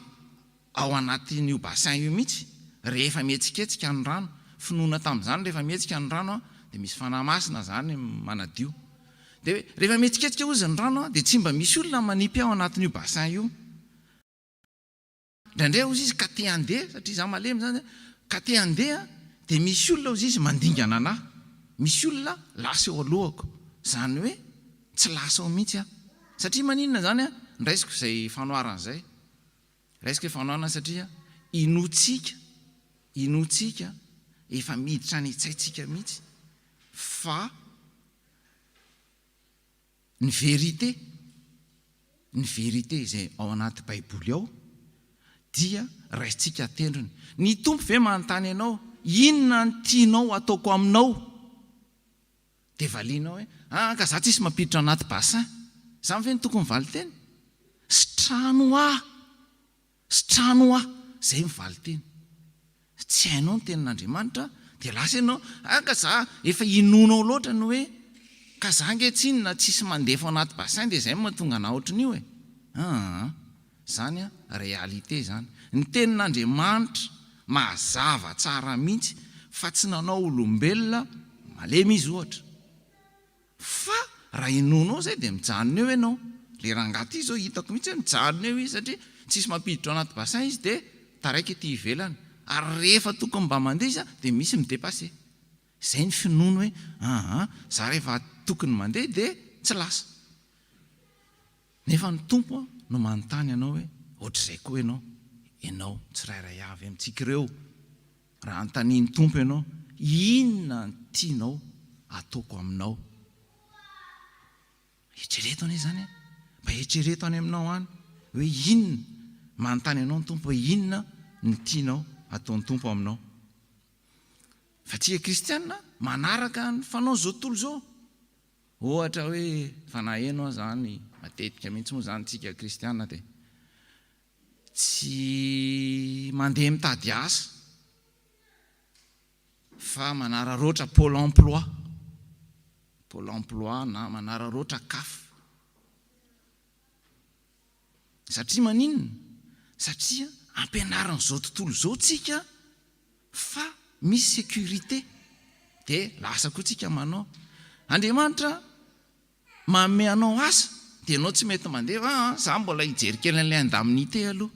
ao anatin'io bassin io mihitsy rehefa mihetsiketsika ny rano. Finoana tamin'izany rehefa mihetsika ny rano dia misy fanahy masina zany manadio. Dia rehefa mihetsiketsika ozy ny rano dia tsy mba misy olona manipy ao anatin'io bassin io. Indraindray ozy izy ka te handeha satria za malemy zany ka te handeha dia misy olona ozy izy mandingana anahy. Misy olona lasa eo alohako. Zany hoe tsy lasa ao mihitsy satria maninona zany ndraisiko izay fanoarana izay. Raisiko fanoarana satria inotsika efa miditra ny hitsaitsika mihitsy fa ny verité izay ao anaty Baiboly ao dia raisitsika atendrony. Ny tompo ve manontany ianao inona ny tianao ataoko aminao? Dia valianao hoe ka za tsisy mampiditra anaty bassin. Za ve ny tokony valy teny? Sitrano aho zay mivaly teny. Tsy hainao ny tenin'Andriamanitra dia lasa ianao ka za efa inonao loatra no hoe ka za angetsinona tsisy mandefa anaty bassin dia zay mahatonga anao ohatran'io e. Zany réalité zany. Ny tenin'Andriamanitra mazava tsara mihitsy fa tsy nanao olombelona malemy izy ohatra. Fa raha inonao zay dia mijanona eo ianao. Le rangaty zao hitako mihitsy mijanona eo izy satria tsisy mampiditra anaty bassin izy dia taraiky ety ivelany. Ary rehefa tokony mba mandeha izy dia misy midepase. Zay ny finoana hoe za rehefa tokony mandeha dia tsy lasa. Nefa ny tompo no manontany ianao hoe ohatr'izay koa ianao tsirairay avy amintsika ireo. Raha anontanian'ny tompo ianao inona ny tianao ataoko aminao? Eritrereto anie zany mba eritrereto any aminao any hoe inona manontany ianao ny tompo hoe inona ny tianao ataon'ny tompo aminao. Fa tsika kristianina manaraka ny fanao zao tontolo zao. Ohatra hoe fanaheno zany matetika mihitsy moa zany tsika kristianina dia tsy mandeha mitady asa fa manararoatra pôle emploi na manararoatra CAF. Satria maninona? Satria ampianarana zao tontolo zao tsika fa misy sécurité dia lasa koa tsika manao. Andriamanitra manome anao asa dia anao tsy mety mandeha za mbola hijery kely an'ilay andaminité aloha.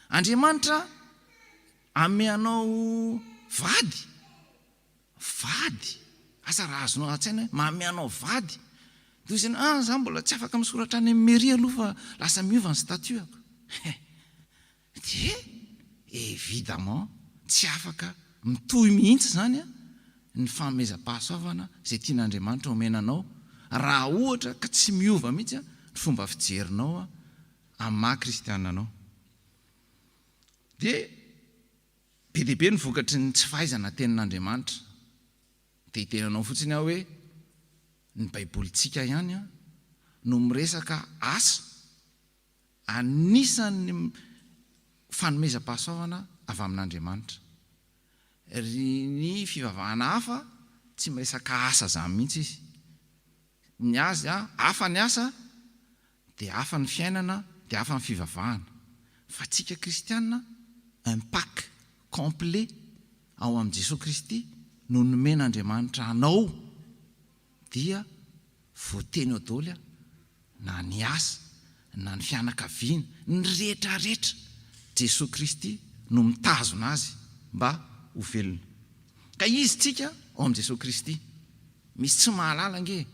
Andriamanitra ame anao vady asa raha azonao an-tsaina manome anao vady dia izy za mbola tsy afaka misoratra any amin'ny mairie aloha fa lasa miova ny statuako. Dia évidemment tsy afaka mitohy mihitsy zany ny fanomezam-pahasoavana izay tian'Andriamanitra omena anao raha ohatra ka tsy miova mihitsy ny fomba fijerinao amin'ny maha-kristianina anao. Dia be dia be ny vokatry ny tsy fahaizana tenin'Andriamanitra. dia itenanao fotsiny aho hoe ny baibolitsika ihany a no miresaka asa anisan'ny fanomezam-pahasoavana avy amin'Andriamanitra. Ny fivavahana hafa tsy miresaka asa zany mihitsy izy. Ny azy hafa ny asa dia hafa ny fiainana dia hafa ny fivavahana. Fa tsika kristianina un pack complet ao amin'i Jesosy Kristy no nomen'Andriamanitra anao dia voateny eo daholo na ny asa na ny fianakaviana ny rehetrarehetra Jesosy Kristy no mitazona azy mba ho velona. Ka izy tsika ao amin'i Jesosy Kristy misy tsy mahalala nge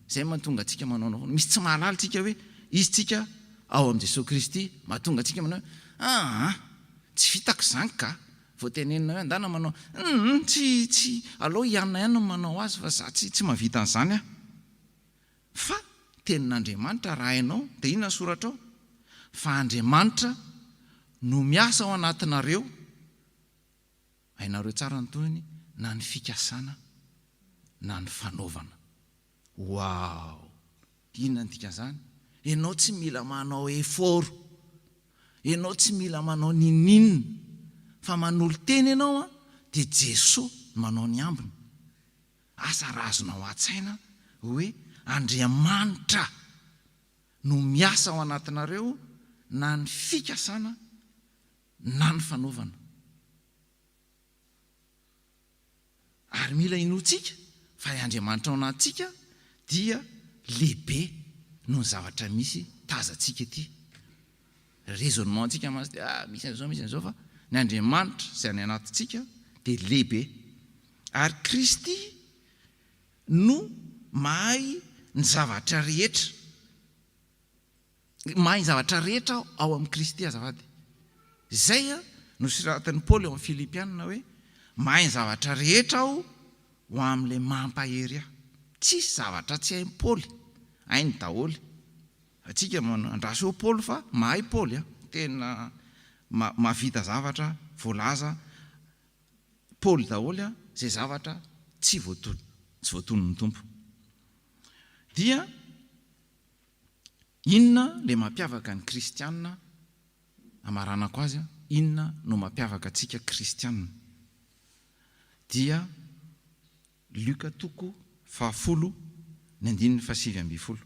zay mahatonga antsika manao misy tsy mahalala tsika hoe izy tsika ao amin'i Jesosy Kristy mahatonga antsika manao tsy vitako zany ka voatenenina hoe andana manao tsy aloha ianona ihany no manao azy fa za tsy mahavita an'izany a. Fa tenin'Andriamanitra raha hainao dia inona soratra ao fa Andriamanitra no miasa ao anatinareo hainareo tsara ny toyny na ny fikasana na ny fanaovana. Wow, inona ny dikan'izany? Ianao tsy mila manao effort, ianao tsy mila manao ninina, fa manolo teny ianao dia Jesosy manao ny ambiny. Asa razonao an-tsaina hoe Andriamanitra no miasa ao anatinareo na ny fikasana na ny fanaovana. Ary mila inoantsika fa Andriamanitra ao anatintsika dia lehibe no ny zavatra misy tazantsika ety. Raisonnement antsika masy dia misy an'izao fa ny Andriamanitra izay any anatintsika dia lehibe. Ary Kristy no mahay ny zavatra rehetra. Mahay ny zavatra rehetra ao amin'ny Kristy azafady. Zay no soratan'i Paoly ao amin'ny Filipianina hoe mahay ny zavatra rehetra aho ho amin'ilay mampahery ahy. Tsisy zavatra tsy hain'i Paoly, hainy daholy. Atsika andraso eo Paoly fa mahay Paoly tena mahavita zavatra voalaza Paoly daholy zay zavatra tsy voatonon'ny tompo. Dia inona le mampiavaka ny kristianina amaranako azy inona no mampiavaka antsika kristianina? Dia Luka 10:7-20.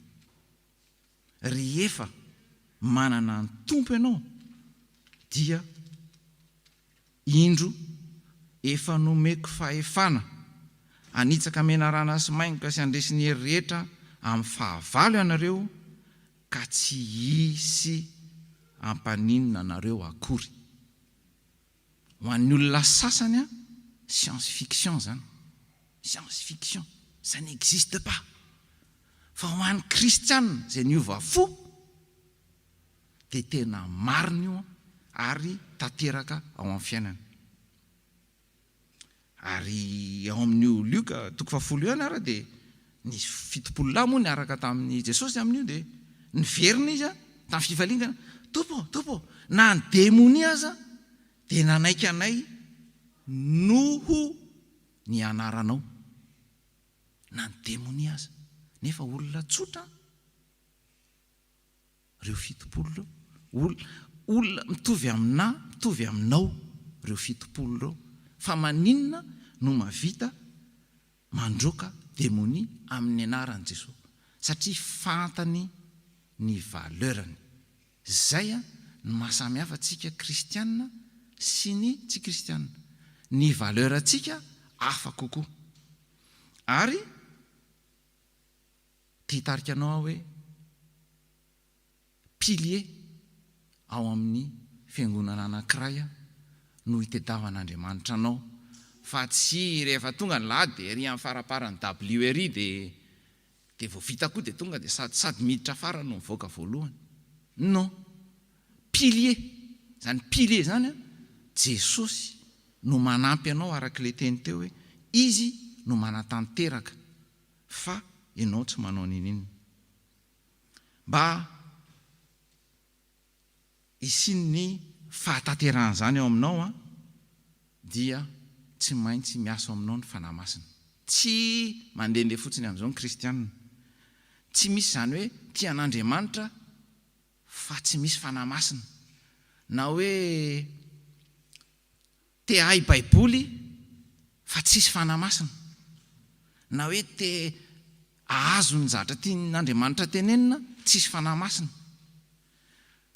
Rehefa manana ny tompo ianao dia indro efa nomeko fahefana anitsaka menarana sy maingoka sy andresiny hery rehetra amin'ny fahavalo ianareo ka tsy hisy ampaninina anareo akory. Ho an'ny olona sasany science fiction zany. Science fiction, ça n'existe pas. Fa ho an'ny kristianina izay niova fo dia tena marina io ary tanteraka ao amin'ny fiainana. Ary ao amin'io Luka 10:7 ihany ara dia ny 7 moa niaraka tamin'ny Jesosy amin'io dia niverina izy tamin'ny fifalingana, tompo na ny demonia aza dia nanaiky anay noho ny anaranao. Na ny demonia aza nefa olona tsotra reo 7 olona mitovy aminao reo 7 reo. Fa maninona no mavita mandroka demonia amin'ny anaran'i Jesosy? Satria fantany ny valeurany. Zay no mahasamihafa antsika kristianina sy ny tsy kristianina. Ny valeur antsika hafa kokoa. Ary titarika anao hoe pilier ao amin'ny fiangonana anankiray no itadiavan'Andriamanitra anao. Fa tsy rehefa tonga ny lahady dia ery amin'ny faraparany WRI dia vao vita koa dia tonga dia sady miditra fara no mivoaka voalohany. Non, pilier. Zany pilier zany Jesosy no manampy anao arak'ilay teny teo hoe izy no manatanteraka fa ianao tsy manao ninina. Mba isin'ny fahatanteran'izany ao aminao dia tsy maintsy miasa ao aminao ny fanahy masina. tsy mandehandeha fotsiny amin'izao ny kristianina. Tsy misy zany hoe tia an'Andriamanitra fa tsy misy fanahy masina, na hoe te ahay baiboly fa tsisy fanahy masina, na hoe te ahazo ny zavatra tian'Andriamanitra tenenina tsisy fanahy masina,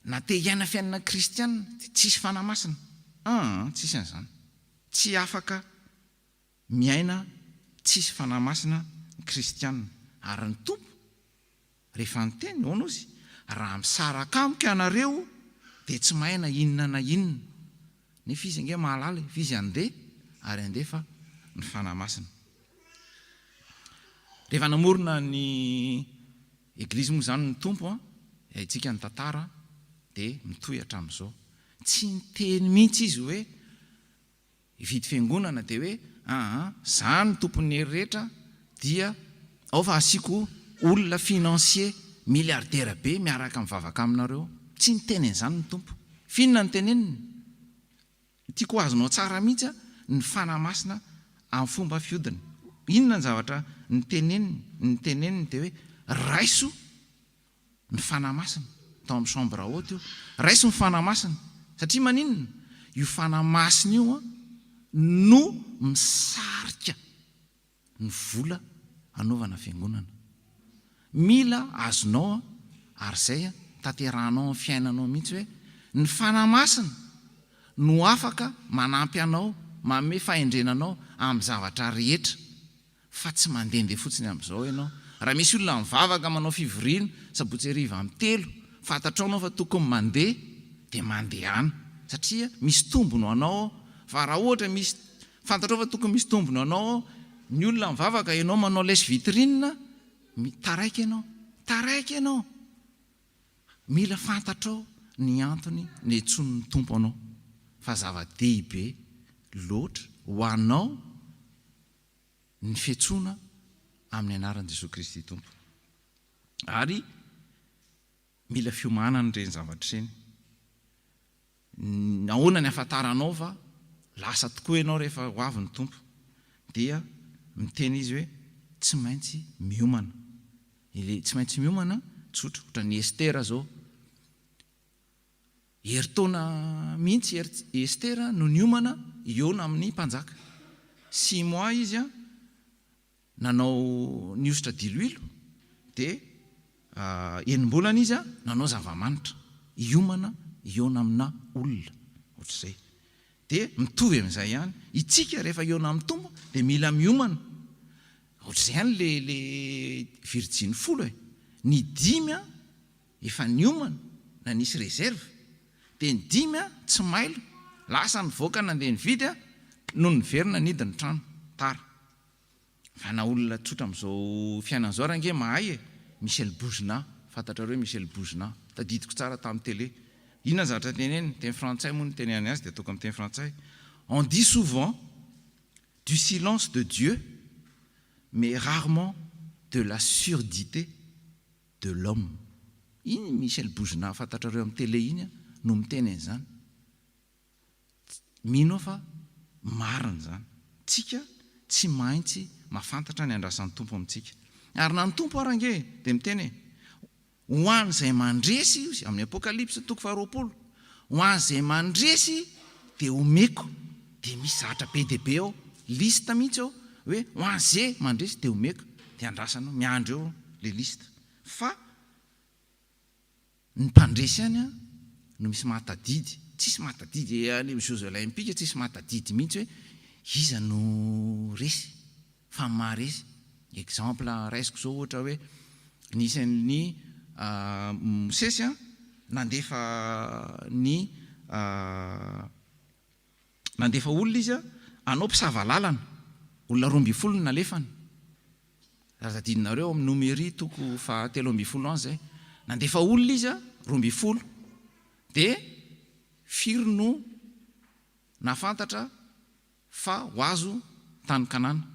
na te hiaina fiainana kristianina tsisy fanahy masina. Tsisy an'izany. Tsy afaka miaina tsisy fanahy masina ny kristianina. Ary ny tompo rehefa nyteny hono izy, raha misaraka amiko ianareo dia tsy mahay na inona na inona. Nefa izy ange mahalala, izy andeha ary andefa ny fanahy masina. Rehefa namorona ny eglizy moa zany ny tompo, haitsika ny tantara, dia mitohy hatramin'izao. Tsy niteny mihitsy izy hoe hividy fiangonana dia hoe zany tompon'ny rehetra dia ao fa asiako olona financier milliardaire be miaraka mivavaka aminareo. Tsy niteny an'izany ny tompo. Finona ny teneniny? Tiako azonao tsara mihitsy ny fanahy masina amin'ny fomba fiodina. Inona ny zavatra ny teneniny dia hoe raiso ny fanahy masina. Tao amin'ny chambre haute io, raiso ny fanahy masina. Satria maninona? Io fanahy masina io no misarika ny vola anaovana fiangonana. Mila azonao ary zay tanterahanao amin'ny fiainanao mihitsy hoe ny fanahy masina no afaka manampy anao, manome fahendrenanao amin'ny zavatra rehetra, fa tsy mandehandeha fotsiny amin'izao ianao. Raha misy olona mivavaka manao fivoriana sabotsy hariva amin'ny 3, fantatrao anao fa tokony mandeha dia mandehana, satria misy tombony ho anao. Fa raha ohatra misy fantatrao fa tokony misy tombony ho anao, ny olona mivavaka ianao manao lèche vitrine, taraiky ianao. Mila fantatrao ny antony ny etson'ny tompo anao, fa zava-dehibe loatra ho anao ny fiantsoana amin'ny anaran'i Jesosy Kristy tompo. Ary mila fiomanana ireny zavatra ireny. Ahoana ny afantaranao fa lasa tokoa ianao rehefa ho avy ny tompo, dia miteny izy hoe tsy maintsy miomana. Tsy maintsy miomana tsotra. Ohatra ny Estera zao, heritaona mihitsy Estera no niomana iona amin'ny mpanjaka. 6 mois izy nanao niositra diloilo, dia enim-bolana izy nanao zava-manitra, iomana iona amina olona ohatr'izay. Dia mitovy amin'izay ihany itsika rehefa iona amin'ny tompo dia mila miomana. Ohatr'izay ihany le virgine 10 ny 5 efa niomana na nisy reserve, dia ny 5 tsy mailo, lasa nivoaka nandeha nividy no niverina nidiny trano tara. Fa na olona tsotra amin'izao fiainan'izao range mahay Michel Boujna, fantatrareo Michel Boujna, tadidiko tsara tamin'ny télé. Inona zavatra teneny? Teny frantsay moa ny teneny azy dia ataoko amin'ny teny frantsay. On dit souvent du silence de Dieu, mais rarement de la surdité de l'homme. Iny Michel Boujna fantatrareo amin'ny télé iny no miteny an'izany. Mino fa marina zany. Tsika tsy maintsy mahafantatra ny andrasan'ny tompo amintsika. Ary na ny tompo arange dia miteny ho an'izay mandresy amin'ny Apokalypse 2:20, ho an'izay mandresy dia omeko, dia misy zatra be dia be ao, lista mihitsy ao hoe ho an'izay mandresy dia omeko, dia andrasanao miandro eo le lista. Fa ny mpandresy ihany no misy mahatadidy, tsisy mahatadidy any amin'ny Jeux olympiques, tsisy mahatadidy mihitsy hoe iza no resy fa maharesy. Exemple raisiko zao ohatra hoe nisy ny Mosesy nandefa olona izy anao mpisava lalana, olona 12 nalefany. Raha tadidinareo amin'ny numéri toko fa 13 any zay, nandefa olona izy 12, dia firy no nafantatra fa ho azo tany Kanana?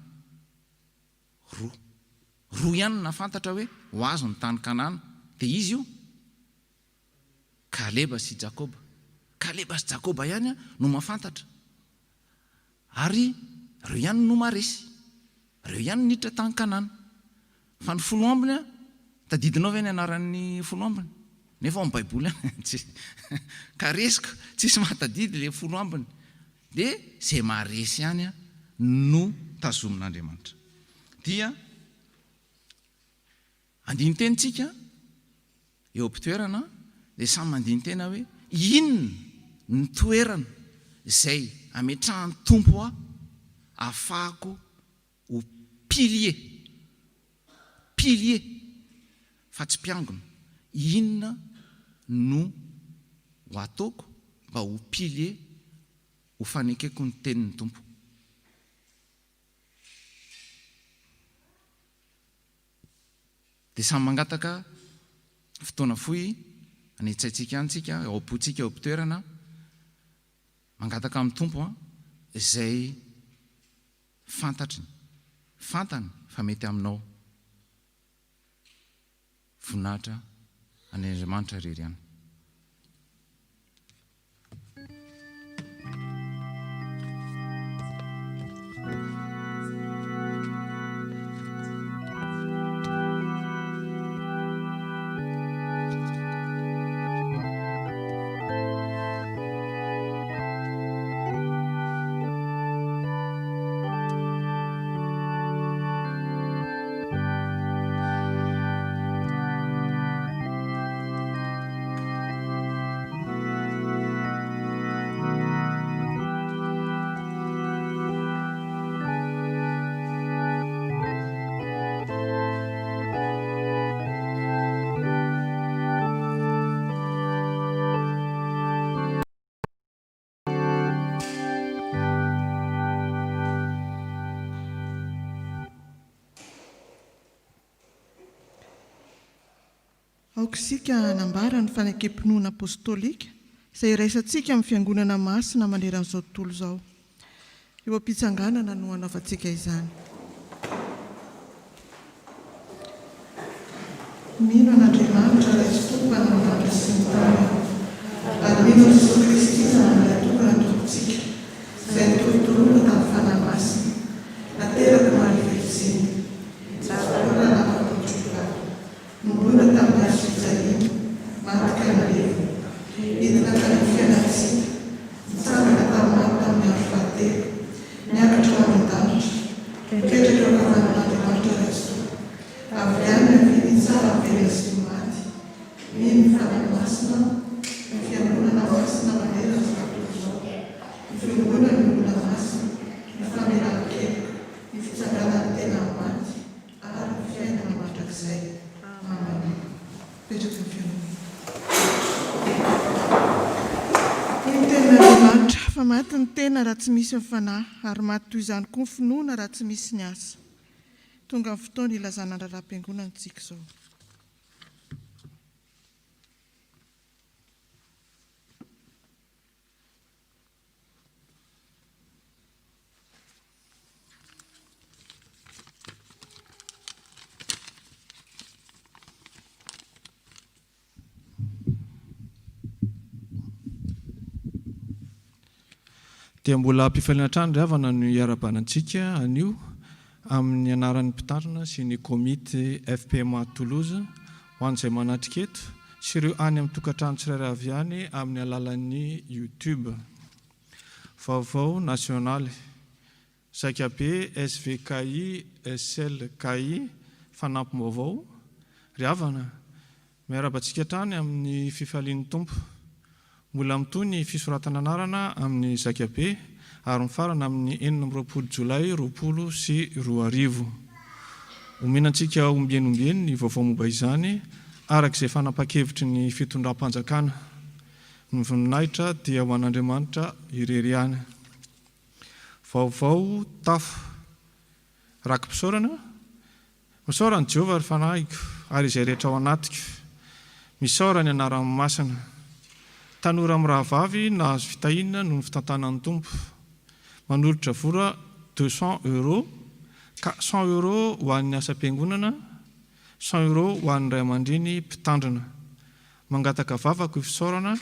2 ihany nafantatra hoe ho azo ny tany Kanana. Dia izy io Kaleba sy Jakoba. Kaleba sy Jakoba ihany no mahafantatra. Ary reo ihany no maresy. reo ihany niditra tany Kanana. Fa ny folo ambiny a tadidinao ve ny anaran'ny folo ambiny? Nefa ao amin'ny baiboly ka resiko tsisy mahatadidy le folo ambiny. Dia zay maharesy ihany a no tazomin'Andriamanitra. Dia andiny tenintsika eo am-pitoerana dia samy mandiny tena hoe inona ny toerana izay ametrahany tompo aho ahafahako ho pilier fa tsy mpiangona. Inona no ho ataoko mba ho pilier ho fanekeko ny tenin'ny tompo. Dia samy mangataka fotoana fohy anetsaitsika antsika ao am-potsika ao am-pitoerana mangataka amin'ny tompo izay fantany fa mety aminao. Voninahitra any Andriamanitra irery ihany. Aokisika nambara ny fanekempinoana apôstôlika izay iraisantsika amin'ny fiangonana masina maneran'izao tontolo izao. Eo am-pitsanganana no hanaovantsika izany. Mino an'Andriamanitra ilay Tompo an'andro sy ny tany, ary mino Jesosy Kristy ilay tokana tompontsika, izay nitolotoloana tamin'ny fanahy masina, nateraka marivelitsiny, navolana nafatotropolany, nomboana tamin'ny hazo fijaliana, mantika ny levo, hidina tany fiainantsika, nitsangana tamin'ny andro fahatelo, niakatra ho any an-danitra, mipetraka eo ankavanan'Andriamanitra ilay Tompo, avy any mividy tsara velona sy ny maty. Mino ny fanahy masina, ny fiangonana masina maneran'izao tontolo izao, ny fiangonana ny olona masina, ny famelan-keloko, ny fitsanganan'ny tena maty, ary ny fiainana mandrakizay. Amen. Petraka ny fiangonana. Ny tenin'Andriamanitra fa maty ny tena raha tsy misy ny fanahy, ary maty toy izany koa ny finoana raha tsy misy ny asa. Tonga amin'ny fotoana ilazana ny raharaham-piangonana antsika izao. Dia mbola mpifaliana trano ry havana no iarabanantsika anio amin'ny anaran'ny mpitarina sy ny komity FPMA Toulouse ho an'izay manatrika eto sy ireo any amin'ny tokantrano tsirairay avy any amin'ny alalan'ny YouTube. Vaovao nasionaly Zakabe SVKI SLKI fanampim-baovao ry havana miarabantsika trany amin'ny fifalian'ny tompo. Mbola mitoy ny fisoratana anarana amin'ny Zakabe ary mifarana amin'ny 20 Jolay 2020. Omenantsika ombienombieny ny vaovao momba izany arak'izay fanapa-kevitry ny fitondram-panjakana. Ny voninahitra dia ho an'Andriamanitra irery ihany. Vaovao tafo rakim-pisaorana. Misaorany Jehovah ry fanahiko ary izay rehetra ao anatiko. Misaora ny anaran'ny masina. Tanora amin'ny rahavavy nahazo fitahinana noho ny fitantanan'ny tompo. Manolotra vola 200 €, ka 100 € ho an'ny asa-piangonana, 100 € ho an'ny ray aman-dreny mpitandrina. Mangataka vavaka io fisaorana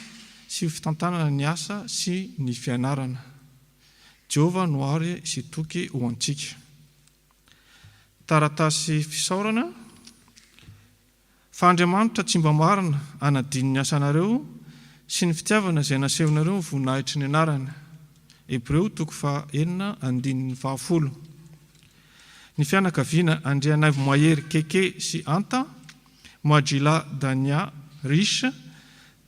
sy fitantanana ny asa sy ny fianarana. Jehovah no ary sy toky ho antsika. taratasy fisaorana fa Andriamanitra tsy mba marina anadiny ny asanareo sy ny fitiavana izay nasehonareo voninahitry ny anarany. Hebreo 4:9-10. Ny fianakaviana Andrianaivo Mahery Keke sy Anta, Majila Dania Riche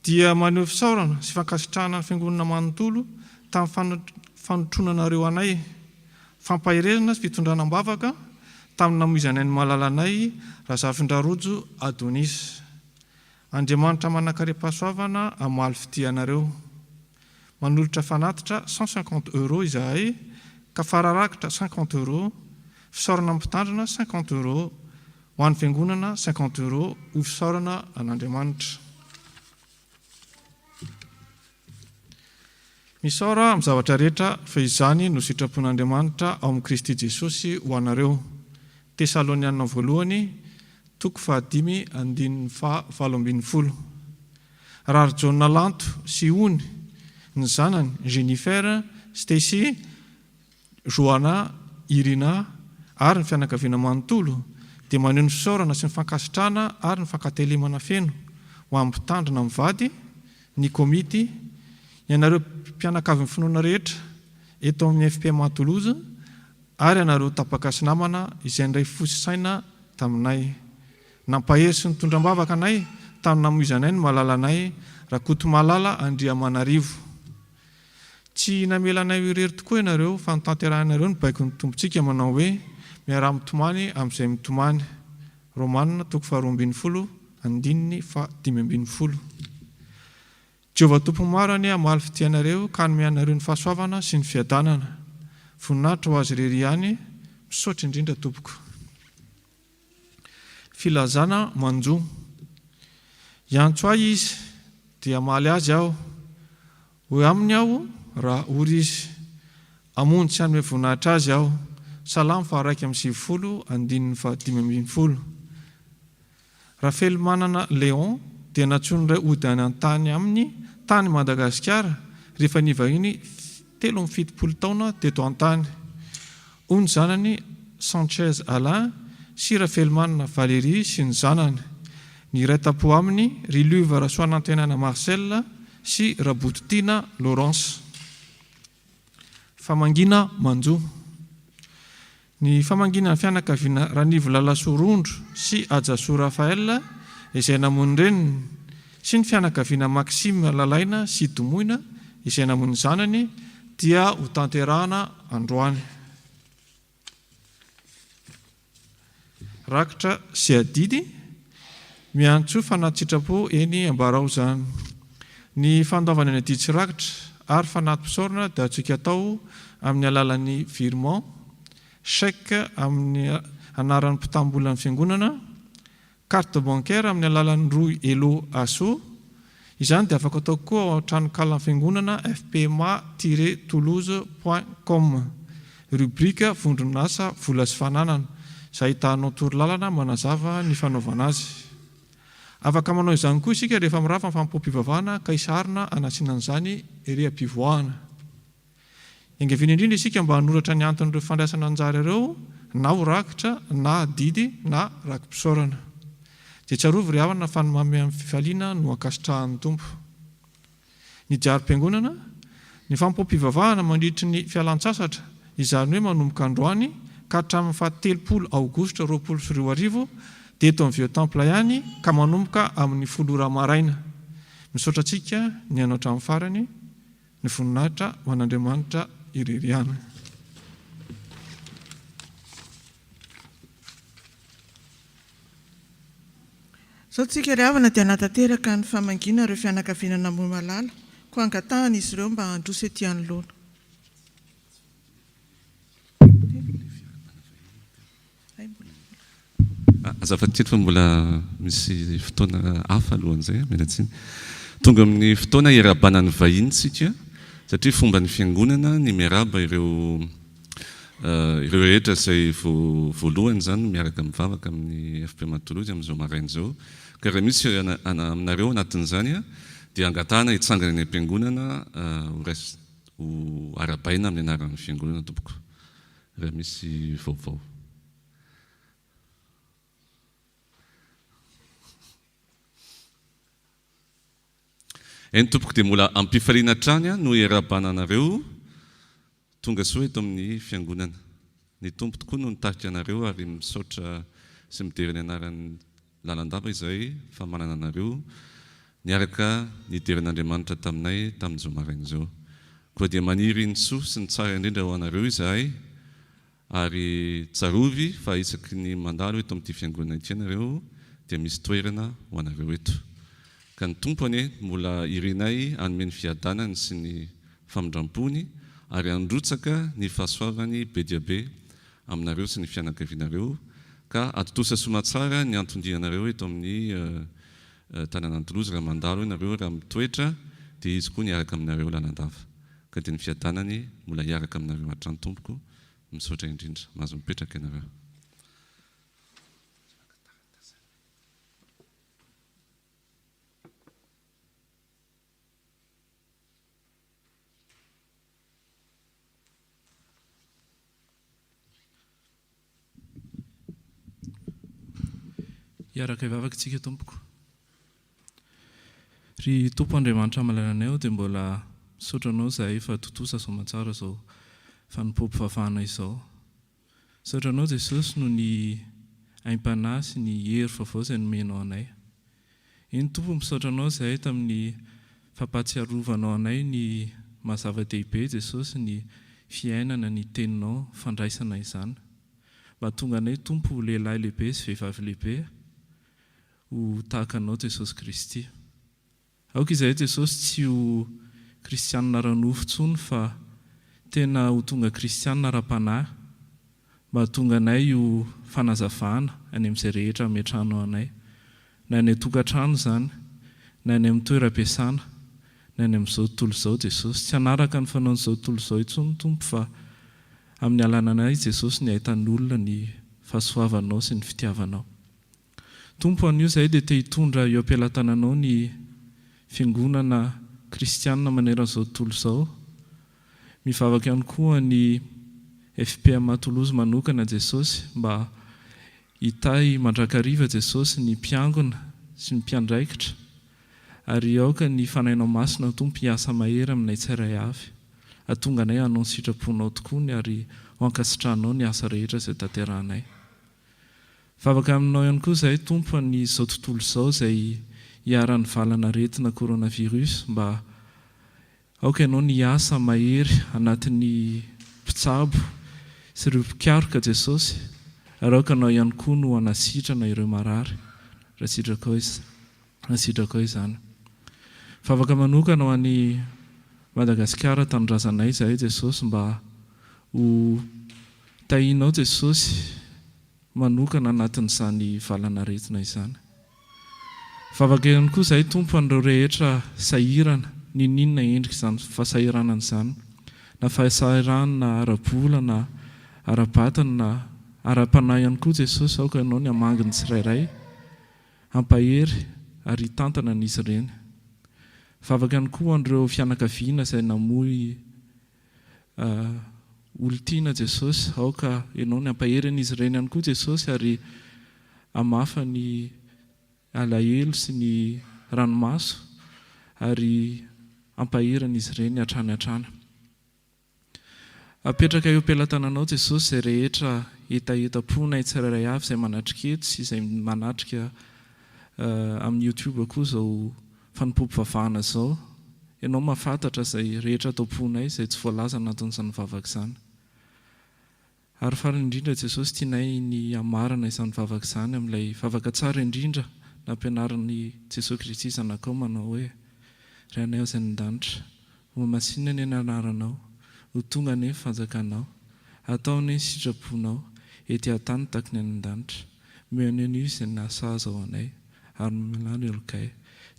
dia maneho fisaorana sy fankasitrahana ny fiangonana manontolo tamin'ny fanotronanareo anay, fampahirezana sy fitondrana-bavaka tamin'ny namoizanay ny malalanay Razafindrarojo Adonis. Andriamanitra manakare-pahasoavana amaly fitianareo. Manolotra fanatitra €150 izahay, ka fararakitra €50, fisaorana mpitandrina €50, ho an'ny fiangonana €50 ho fisaorana an'Andriamanitra. Misaora amin'ny zavatra rehetra fa izany no sitrapon'Andriamanitra ao amin'ny Kristy Jesosy ho anareo. Tesaloniana 2:5-7. Rary Jona Lanto sy Ony, ny zanany Jennifer, Stacy, Joana, Irina ary ny fianakaviana manontolo dia maneho ny fisaorana sy ny fankasitrahana ary ny fankatelemana feno ho amin'ny mpitandrina amin'ny vady, ny komity, ianareo mpianakavy ny finoana rehetra eto amin'ny FPMA Toulouse ary ianareo tapaka sy namana izay ndray fosisaina taminay. Nampahery sy nitondram-bavaka anay tamin'ny namoizanay ny malalanay Rakoto Malala Andriamanarivo. Tsy namelanay irery tokoa ianareo fa nitanterahanareo ny baiko ny tompontsika manao hoe miara-mitomany amin'izay mitomany. Romanina 12:5-5. Jehovah Tompomarany amaly fitianareo ka hanome anareo ny fahasoavana sy ny fiadanana. Voninahitra ho azy irery ihany, misaotra indrindra tompoko. Filazana manjo. Iantso ahy izy dia amaly azy aho, ho aminy aho raha ory izy, amony tsy hanome voninahitra azy aho. Salamo 1:7-5. Rafely manana Léon dia natsony iray ody any an-tany amin'ny tany Madagasikara rehefa nivahiny 70 taona teto an-tany. Ony zanany Sanchez Alain sy Rafely manana Valérie sy ny zanany. Ny iray tapo aminy Riluva Rasoanantenana Marcel sy Rabototina Laurence. Famangina manjo. Ny famangina ny fianakaviana Ranivo Lalasorondro sy Ajaso Rafael izay namony reniny sy ny fianakaviana Maxime Lalaina sy Domoina izay namony zanany dia ho tanterahana androany. Rakitra sy adidy miantso fanaty-sitrapo eny Ambarao zany. Ny fandaovana ny adidy sy rakitra ary fanaty-pisaorana dia atsika atao amin'ny alalan'ny virement, chèque amin'ny anaran'ny mpitambolan'ny fiangonana, carte bancaire amin'ny alalan'ny Roy Elo Asso. Izany dia afaka atao koa ao an-tranonkalan'ny fiangonana fpma-toulouse.com, rubrika vondronasa vola sy fananana, izay ahitanao torolalana manazava ny fanaovana azy. Afaka manao izany koa isika rehefa mirafa ny fampom-pivavahana ka isarina anasiana an'izany ery am-pivoahana. Engavina indrindra isika mba hanoratra ny anton'ireo fandraisana anjara ireo na ho rakitra na adidy na rakim-pisaorana. Dia tsarovy ry havana fanomame amin'ny fifaliana no ankasitrahan'ny tompo. Ny diarim-piangonana, ny fampom-pivavahana mandritry ny fialan-tsasatra izany hoe manomboka androany ka hatramin'ny 7 Aogositra 2020 dia eto amin'ny Vieux Temple ihany ka manomboka amin'ny 10 maraina. Misaotra antsika ny hanao hatramin'ny farany, ny voninahitra ho an'Andriamanitra irery ihany. Zao tsika ry havana dia natateraka ny famangina ireo fianakaviana namoy malala, ko angatahana izy ireo mba handroso etỳ anoloana. Azafatsika fa mbola misy fotoana hafa alohan'izay mialatsiny. Tonga amin'ny fotoana iarabanany vahiny tsika, satria fomba ny fiangonana ny miaraba ireo rehetra izay voalohany zany miaraka mivavaka amin'ny FPMA Toulouse amin'izao maraina izao. Ka raha misy aminareo anatin'izany dia angatahana hitsangana ny am-piangonana ho arabaina amin'ny anaran'ny fiangonana tompoko. Raha misy vaovao. Eny tompoko dia mbola ampifaliana trany no iarabananareo tonga soa eto amin'ny fiangonana. Ny tompo tokoa no nitarika anareo ary misaotra sy midera ny anaran'ny lalandava izay fa manana anareo niaraka nideran'Andriamanitra taminay tamin'izao maraina izao. Koa dia maniry ny soa sy ny tsara indrindra ho anareo izahay ary tsarovy fa isaky ny mandalo eto amin'ity fiangonana ity anareo dia misy toerana ho anareo eto. Ka ny tompony mbola irinay hanome ny fiadanany sy ny famindrampony ary androtsaka ny fahasoavany be dia be aminareo sy ny fianakavianareo ka atotosa somatsara ny antondianareo eto amin'ny tanàn'Antolozy raha mandalo ianareo raha mitoetra dia izy koa niaraka aminareo lalandava. Ka dia ny fiadanany mbola hiaraka aminareo hatrany tompoko misaotra indrindra mahazo mipetraka ianareo. Hiaraka ivavakantsika tompoko. Ry Tompo Andriamanitra malalanay ao dia mbola misaotra anao izahay fa totosa soamantsara izao fanompoam-pivavahana izao. Misaotra anao Jesosy no ny aim-panahy sy ny hery vaovao izay nomenao anay. Iny Tompo misaotra anao izahay tamin'ny fampatsiarovanao anay ny mahazava-dehibe Jesosy ny fiainana ny teninao fandraisana izany. Mba tonga anay Tompo lehilahy lehibe sy vehivavy lehibe ho tahaka anao Jesosy Kristy. Aoka izahay Jesosy tsy ho kristianina ranofo intsony fa tena ho tonga kristianina ra-panahy. Mba tonga anay ho fanazavana any amin'izay rehetra ametrahanao anay. Na any tokantrano izany, na any amin'ny toeram-piasana, na any amin'izao tontolo izao Jesosy. Tsy hanaraka ny fanaon'izao tontolo izao intsony Tompo fa amin'ny alana anay Jesosy ny ahitany olona ny fahasoavanao sy ny fitiavanao. Tompo an'io izahay dia te hitondra eo am-pelatananao ny fiangonana kristianina maneran'izao tontolo izao. Mivavaka ihany koa ny FPM Toulouse manokana Jesosy mba hitahy mandrakariva Jesosy ny mpiangona sy ny mpiandraikitra ary aoka ny fanahinao masina Tompo hiasa mahery aminay tsirairay avy. Atonga anay hanao ny sitraponao tokoa ny ary ho ankasitranao ny asa rehetra izay tanterahanay. Vavaka aminao ihany koa izahay Tompo n'izao tontolo izao izay hiaran'ny valana retina coronavirus mba aoka ianao ny asa mahery anatin'ny mpitsabo sy ireo mpikaroka Jesosy ary aoka anao ihany koa no hanasitrana ireo marary raha sitraka ao izany. Vavaka manokana ho an'ny Madagasikara tanindrazanay izahay Jesosy mba ho tahinao Jesosy manokana anatin'izany valana retina izany. Vavaka ihany koa izahay Tompo an'ireo rehetra sahirana ninona endrika izany fahasahiranana izany, na fahasahiranana ara-bola na ara-batana na ara-panahy ihany koa Jesosy. Aoka ianao ny hamanginy tsirairay ampahery ary tantana an'izy ireny. Vavaka ihany koa an'ireo fianakaviana izay namoy olontiana Jesosy. Aoka ianao ny ampahery an'izy ireny ihany koa Jesosy ary hamafa ny alahelo sy ny ranomaso ary ampahery an'izy ireny hatrany. Apetraka eo am-pelatananao Jesosy izay rehetra etaeta-pona tsirairay avy izay manatrika eto sy izay manatrika amin'ny YouTube koa izao fanompoam-pivavahana izao. Ianao mahafantatra izay rehetra atao-ponay izay tsy voalaza anatin'izany vavaka izany. Ary farany indrindra Jesosy tianay ny hamarana izany vavaka izany amin'ilay vavaka tsara indrindra nampianaran'ny Jesosy Kristy zanakao manao hoe: Ray anay ao izay an-danitra, ho masinina ny anaranao, ho tonga anie ny fanjakanao, atao anie ny sitraponao, ety an-tany tahaka ny any an-danitra. Meo anio izay nasazy ao anay ary milany elokay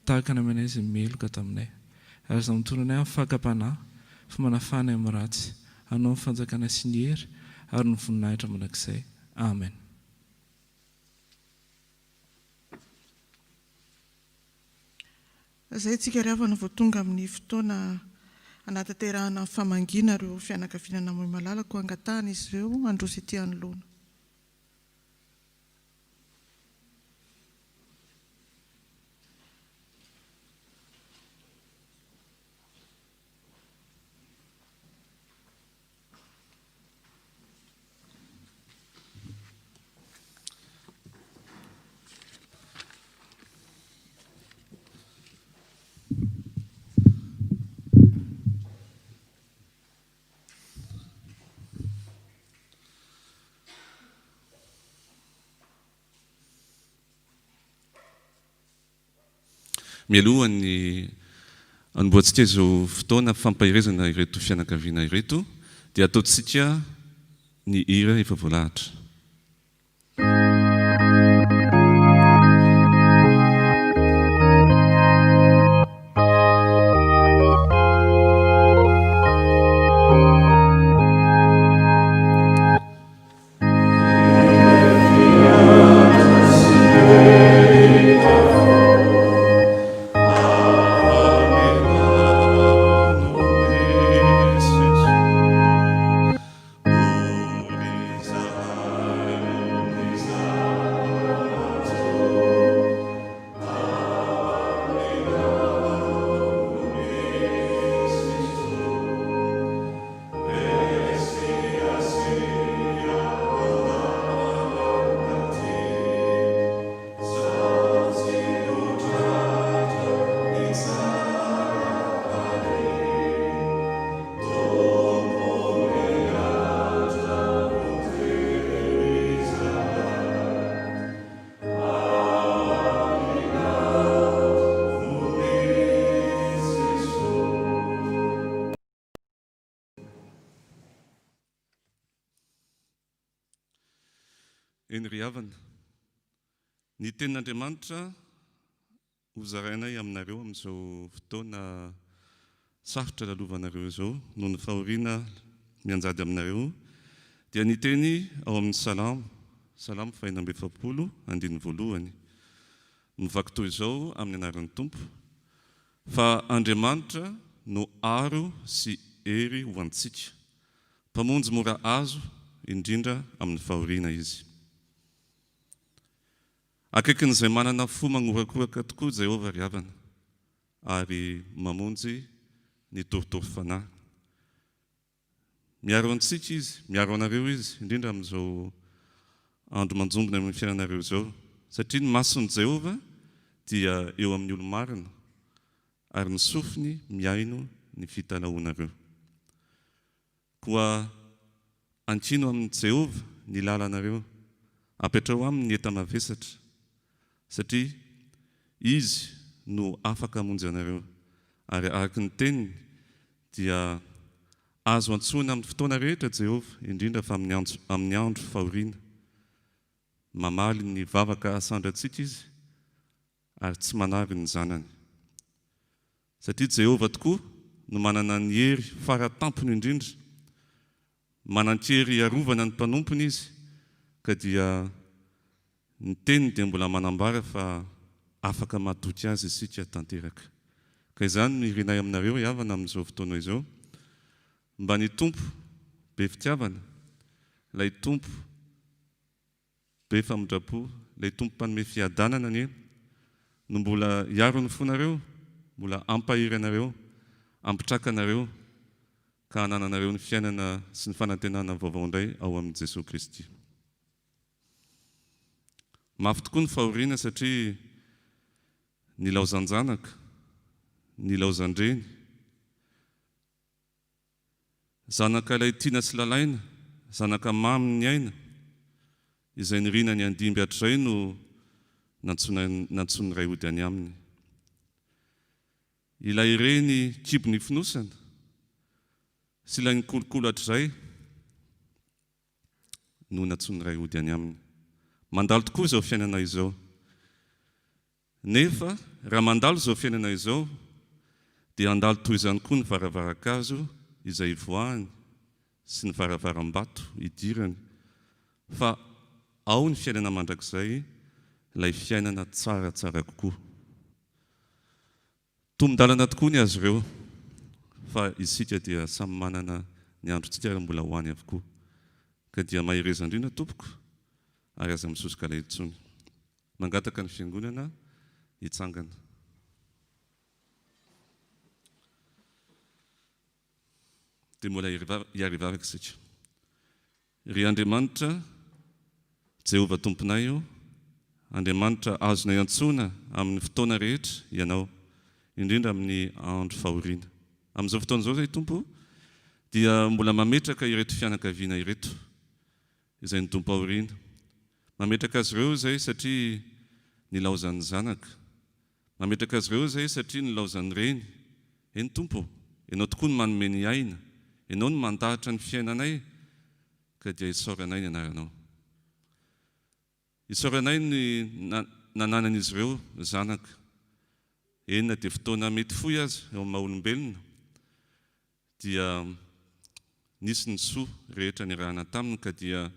tahaka ny aminay izay meloka taminay. Ary izay mitondra anay amin'ny fakam-panahy, fa manafana amin'ny ratsy, hanao ny fanjakana sy ny hery ary ny voninahitra mandrakizay. Amen. Izay tsika riavana vao tonga amin'ny fotoana anatanterahana famangina ireo fianakaviana moy malalaka ho angatahana izy ireo androzy ety anoloana. mialohany anomboantsika izao fotoana fampahirezana ireto fianakaviana ireto dia ataontsika ny hira efa voalahatra. Eny ry havana, ny tenin'Andriamanitra hozarainay aminareo amin'izao fotoana sarotra lalovanareo izao noho ny fahoriana mianjady aminareo dia ny teny ao amin'ny Salamo 112:1 mivaky toy izao amin'ny anaran'ny Tompo fa Andriamanitra no aro sy hery ho antsika, mpamonjy mora azo indrindra amin'ny fahoriana izy. Akaikin'izay manana fo magnorakoraka tokoa Jehovah ry havana ary mamonjy ny toritory fanahy. Miaro antsika izy, miaro anareo izy, indrindra amin'izao andro manjombona amin'ny fiainanareo izao, satria ny mason'i Jehovah dia eo amin'ny olo-marina ary ny sofiny miaino ny fitalaonareo. Koa ankino amin'ny Jehovah ny lalanareo, apetrao aminy ny enta-mavesatra, satria izy no afaka hamonjy anareo ary araka ny teniny dia azo antsoina amin'ny fotoana rehetra Jehovah, indrindra fa amin'ny andro fahoriana. Mamaly ny vavaka asandratsika izy ary tsy manary ny zanany, satria Jehovah tokoa no manana ny hery faratampony indrindra, manan-kery arovana ny mpanompony izy, ka dia ny teniny dia mbola manambara fa afaka matoky azy isika tanteraka. Ka izany no irinay aminareo havana amin'izao fotoana izao, mba ny Tompo be fitiavana, ilay Tompo be famindrapo, ilay Tompo mpanome fiadanana anie, no mbola hiaro ny fonareo, mbola ampahiry anareo, ampitraka anareo, ka hanananareo ny fiainana sy ny fanantenana vaovao indray ao amin'ny Jesosy Kristy. Mafy tokoa ny fahoriana satria ny laozan-janaka, ny laozan-dreny, zanaka ilay tiana sy lalaina, zanaka mamy ny aina, izay nirina ny andimby hatray no nantsony ray ody any aminy. Ilay reny kibo ny finosana, sy ilay nikolokolo hatray no nantsony ray ody any aminy. Mandalo tokoa izao fiainana izao. Nefa raha mandalo izao fiainana izao dia andalo toy izany koa ny varavaran-kazo izay voahany sy ny varavaram-bato idirany, fa ao ny fiainana mandrakizay, ilay fiainana tsaratsara kokoa. Tombon-dalana tokoa ny azy ireo, fa isika dia samy manana ny androntsika raha mbola hoany avokoa, ka dia mahireza indrindra tompoko ary aza misosoka ilay intsony. Mangataka ny fiangonana hitsangana. Dia mbola hiarivavaka isika. Ry Andriamanitra, Jehovah Tomponay io, Andriamanitra azonay antsoina amin'ny fotoana rehetra ianao, indrindra amin'ny andro fahoriana. Amin'izao fotoana izao zay Tompo, dia mbola mametraka ireto fianakaviana ireto, izay ny Tompo ahoriana. Mametraka azy ireo zay satria ny laozan'ny zanaka, mametraka azy ireo zay satria nilaozany reny eny tompo ianao tokoa ny manome ny aina ianao ny mandahatra ny fiainanay ka dia isaoranay ny anaranao isaoranay ny nananan'izy ireo zanaka enina dia fotoana mety foy azy eo amin'ny maha-olombelona dia nisy ny soa rehetra ny rahana taminy ka dia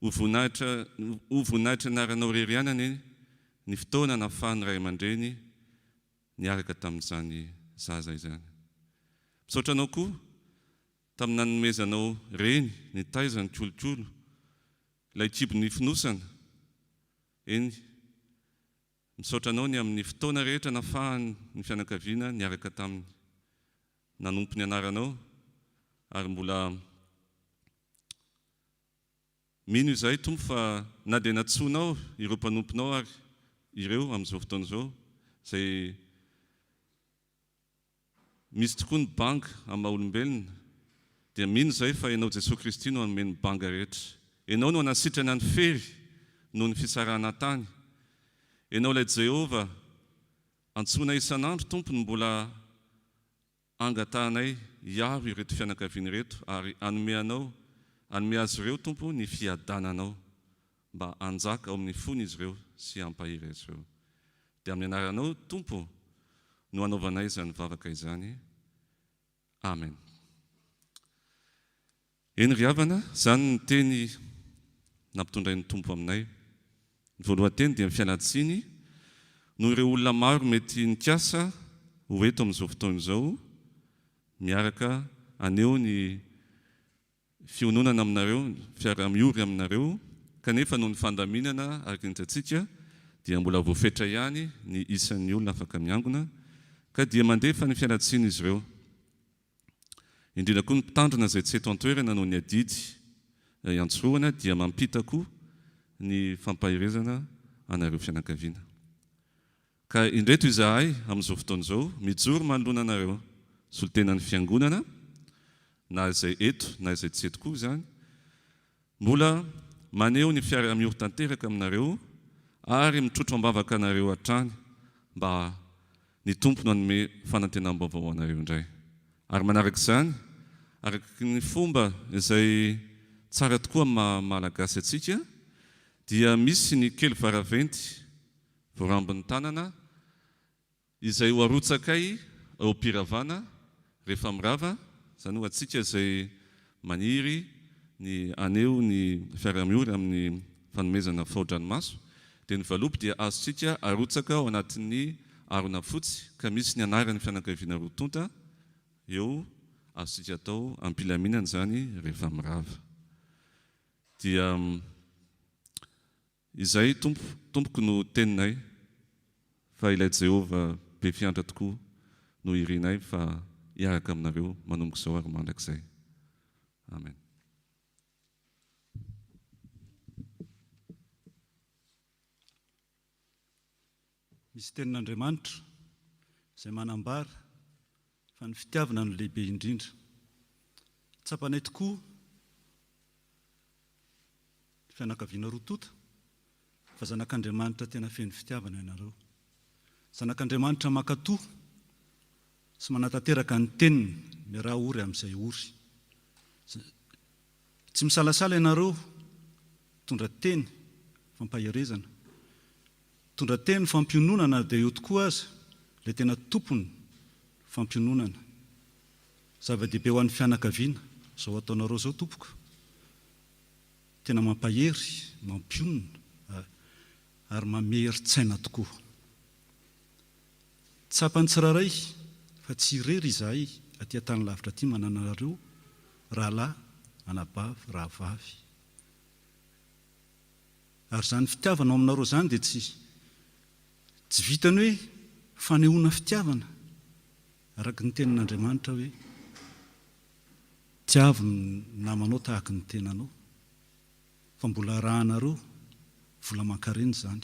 ho voninahitra anaranao rerianany ny fotoana nafahany ray aman-dreny niaraka tamin'izany zaza izany misaotra anao koa tamin'ny nanomezanao reny ny taizany kolokolo ilay kibo ny finosana eny misaotra anao ny amin'ny fotoana rehetra nafahany ny fianakaviana niaraka taminy nanompo ny anaranao ary mbola mino izay tompo fa na dia natsoanao ireo mpanomponao ary ireo amin'izao fotoana izao zay misy tokoa ny banga amin'ny maha-olombelona dia mino izay fa ianao Jesosy Kristy no hanome ny banga rehetra ianao no hanasitrana ny fery noho ny fisarana tany ianao ilay Jehova antsoina isan'andro tompo ny mbola angatahanay hiaro ireto fianakaviana reto ary hanome azy ireo tompo ny fiadananao mba hanjaka ao amin'ny fony izy ireo sy hampahiry azy ireo dia amin'ny anaranao tompo no hanaovanay izany vavaka izany amen eny ry havana izany ny teny nampitondray ny tompo aminay ny voalohanteny dia mifialatsiny noho ireo olona maro mety nikasa ho eto amin'izao fotoana izao miaraka aneo ny fiononana aminareo fiara-miory aminareo kanefa noho ny fandaminana araka ny hitantsika dia mbola voafetra ihany ny isan'ny olona afaka miangona ka dia mandefa ny fialatsiny izy ireo indrindra koa ny mpitandrina izay tsy eto an-toerana noho ny adidy iantsoroana dia mampita koa ny fampahirezana anareo fianakaviana ka indreto izahay amin'izao fotoana izao mijoro manoloana anareo solotenan'ny fiangonana na izay eto na izay tsy eto koa izany mbola maneho ny fiara-miory tanteraka aminareo ary mitrotro ambavaka anareo hatrany mba ny tompo no hanome fanantenam-baovao anareo indray ary manaraka izany araka ny fomba izay tsara tokoa amin'ny malagasy atsika dia misy ny kely varaventy voarambin'ny tanana izay ho arotsakay ao am-piravana rehefa mirava izany ho atsika izay maniry ny aneo ny fiara-miory amin'ny fanomezana fao-dranomaso dia ny valopy dia azontsika arotsaka ao anatin'ny arona fotsy ka misy ny anaran'ny fianakaviana rotonta eo azontsika atao ampilaminana izany rehefa mirava dia izay tompoko no teninay fa ilay Jehova be fiantra tokoa no irinay fa hiaraka aminareo manomboka izao ary mandrakizay amen misy tenin'Andriamanitra izay manambara fa ny fitiavana no lehibe indrindra tsapanay tokoa fianakaviana rotota fa zanak'Andriamanitra tena feno fitiavana ianareo zanak'Andriamanitra makatoa sy manatanteraka ny teniny miaraha ory amin'izay ory tsy misalasala ianareo tondra teny fampahirezana tondra teny fampiononana dia eo tokoa aza ilay tena tompony fampiononana zava-dehibe ho an'ny fianakaviana izao ataonareo izao tompoka tena mampahery mampionona ary mamehery-tsaina tokoa tsapany tsiraray fa tsy irery izahay aty an-tany lavitra aty mananareo rahalahy anabavy rahavavy ary izany fitiavana aminareo izany dia tsy vitany hoe fanehoana fitiavana araka ny tenin'Andriamanitra hoe tiavo ny namanao tahaka ny tenanao fa mbola rahanareo vola mankareny izany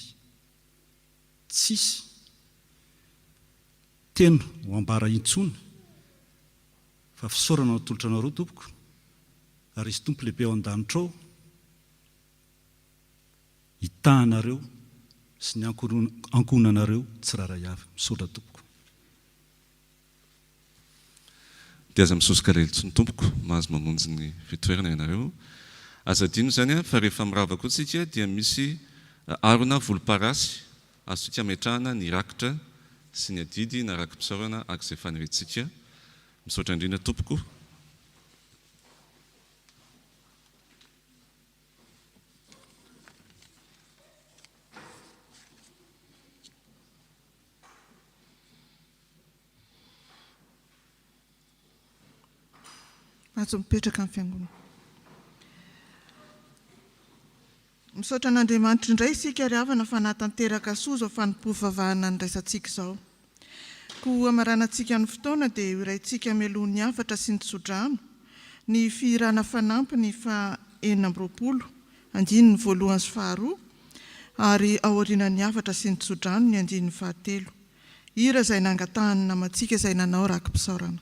tsisy teno ho ambara intsony fa fisaorana natolotra anareo tompoko ary izy tompo lehibe ao an-danitra ao hitahanareo sy ny ankonanareo tsiraray avy. Misaotra tompoko. Dia aza misosoka lelotry ny tompoko mahazo mamonjy ny fitoerana ianareo. Aza dino zany fa rehefa mirava koa tsika dia misy arona volomparasy azotsika metrahana ny rakitra sy ny adidy na rakim-pisaorana ak'izay fanerentsika. Misaotra indrindra tompoko. Azo mipetraka amin'ny fiangonana. Misaotra an'Andriamanitra indray isika ry havana fa nahatanteraka soa izao fanompoam-pivavahana ny raisantsika izao. Koa amaranantsika ny fotoana dia iraintsika mialohan'ny hafatra sy ny tsodrano ny fihirana fanampiny fa 4 andiny ny voalohany sy faharoa ary aorianan'ny hafatra sy ny tsodrano ny andiny ny fahatelo. Hira izay nangatahany namantsika izay nanao rakim-pisaorana.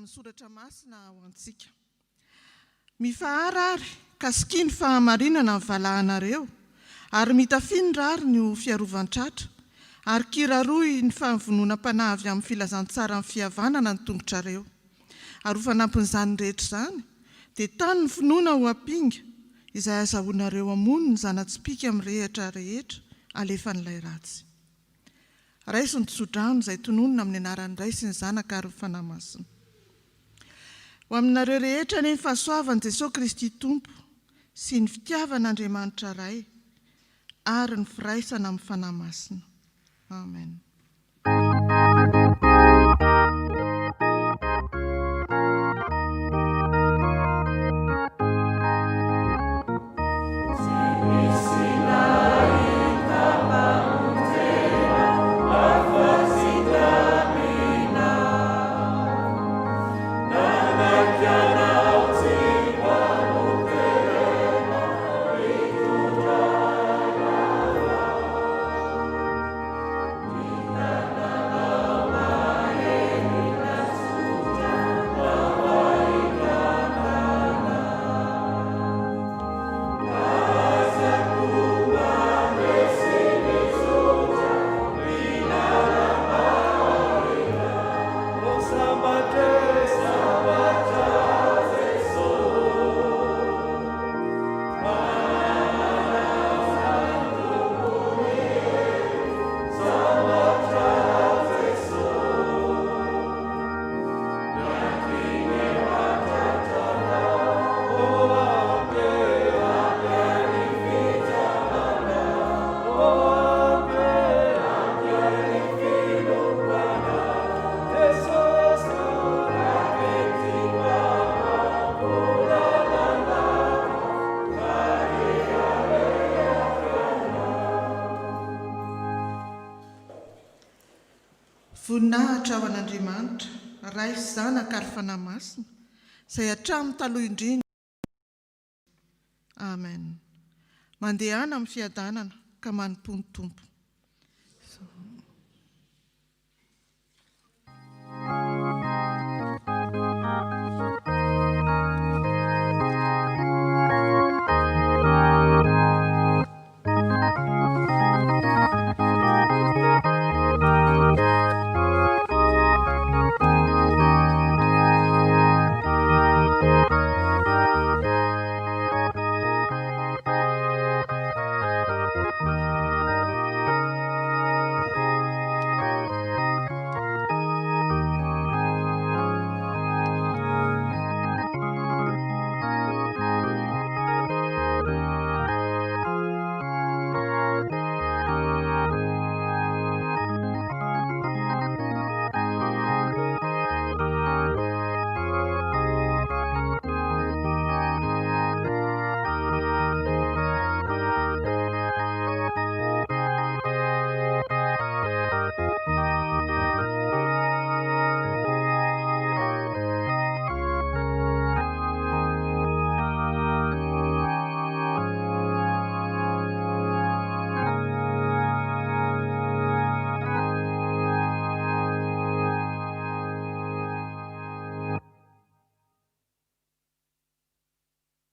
Soratra masina ho antsika. Mifaharary kasikiny fahamarinana ny valahanareo ary mitafindra ary ny fiarovan-tratra ary kiraroy ny fahavononam-panavy amin'ny filazantsara amin'ny fihavanana ny tongotrareo ary ho fanampin'izany rehetra izany dia tany ny finoana ho ampinga izay azahoanareo amony ny zana-tsipika mirehatra rehetra alefan'ilay ratsy. Raiso ny tsodrano izay tononona amin'ny anaran'ny Ray sy ny Zanaka ary ny fanahy masina. Ho aminareo rehetra ny fahasoavan'i Jesosy Kristy Tompo sy ny fitiavan'Andriamanitra Ray ary ny firaisana amin'ny fanahy masina. Amen. Sinai, Kappa, Mutera, voninahitra ao an'Andriamanitra ray sy zanaka ary fanahy masina izay hatramin'ny taloha indrindra. Amen. Mandehana amin'ny fiadanana ka manompo ny Tompo.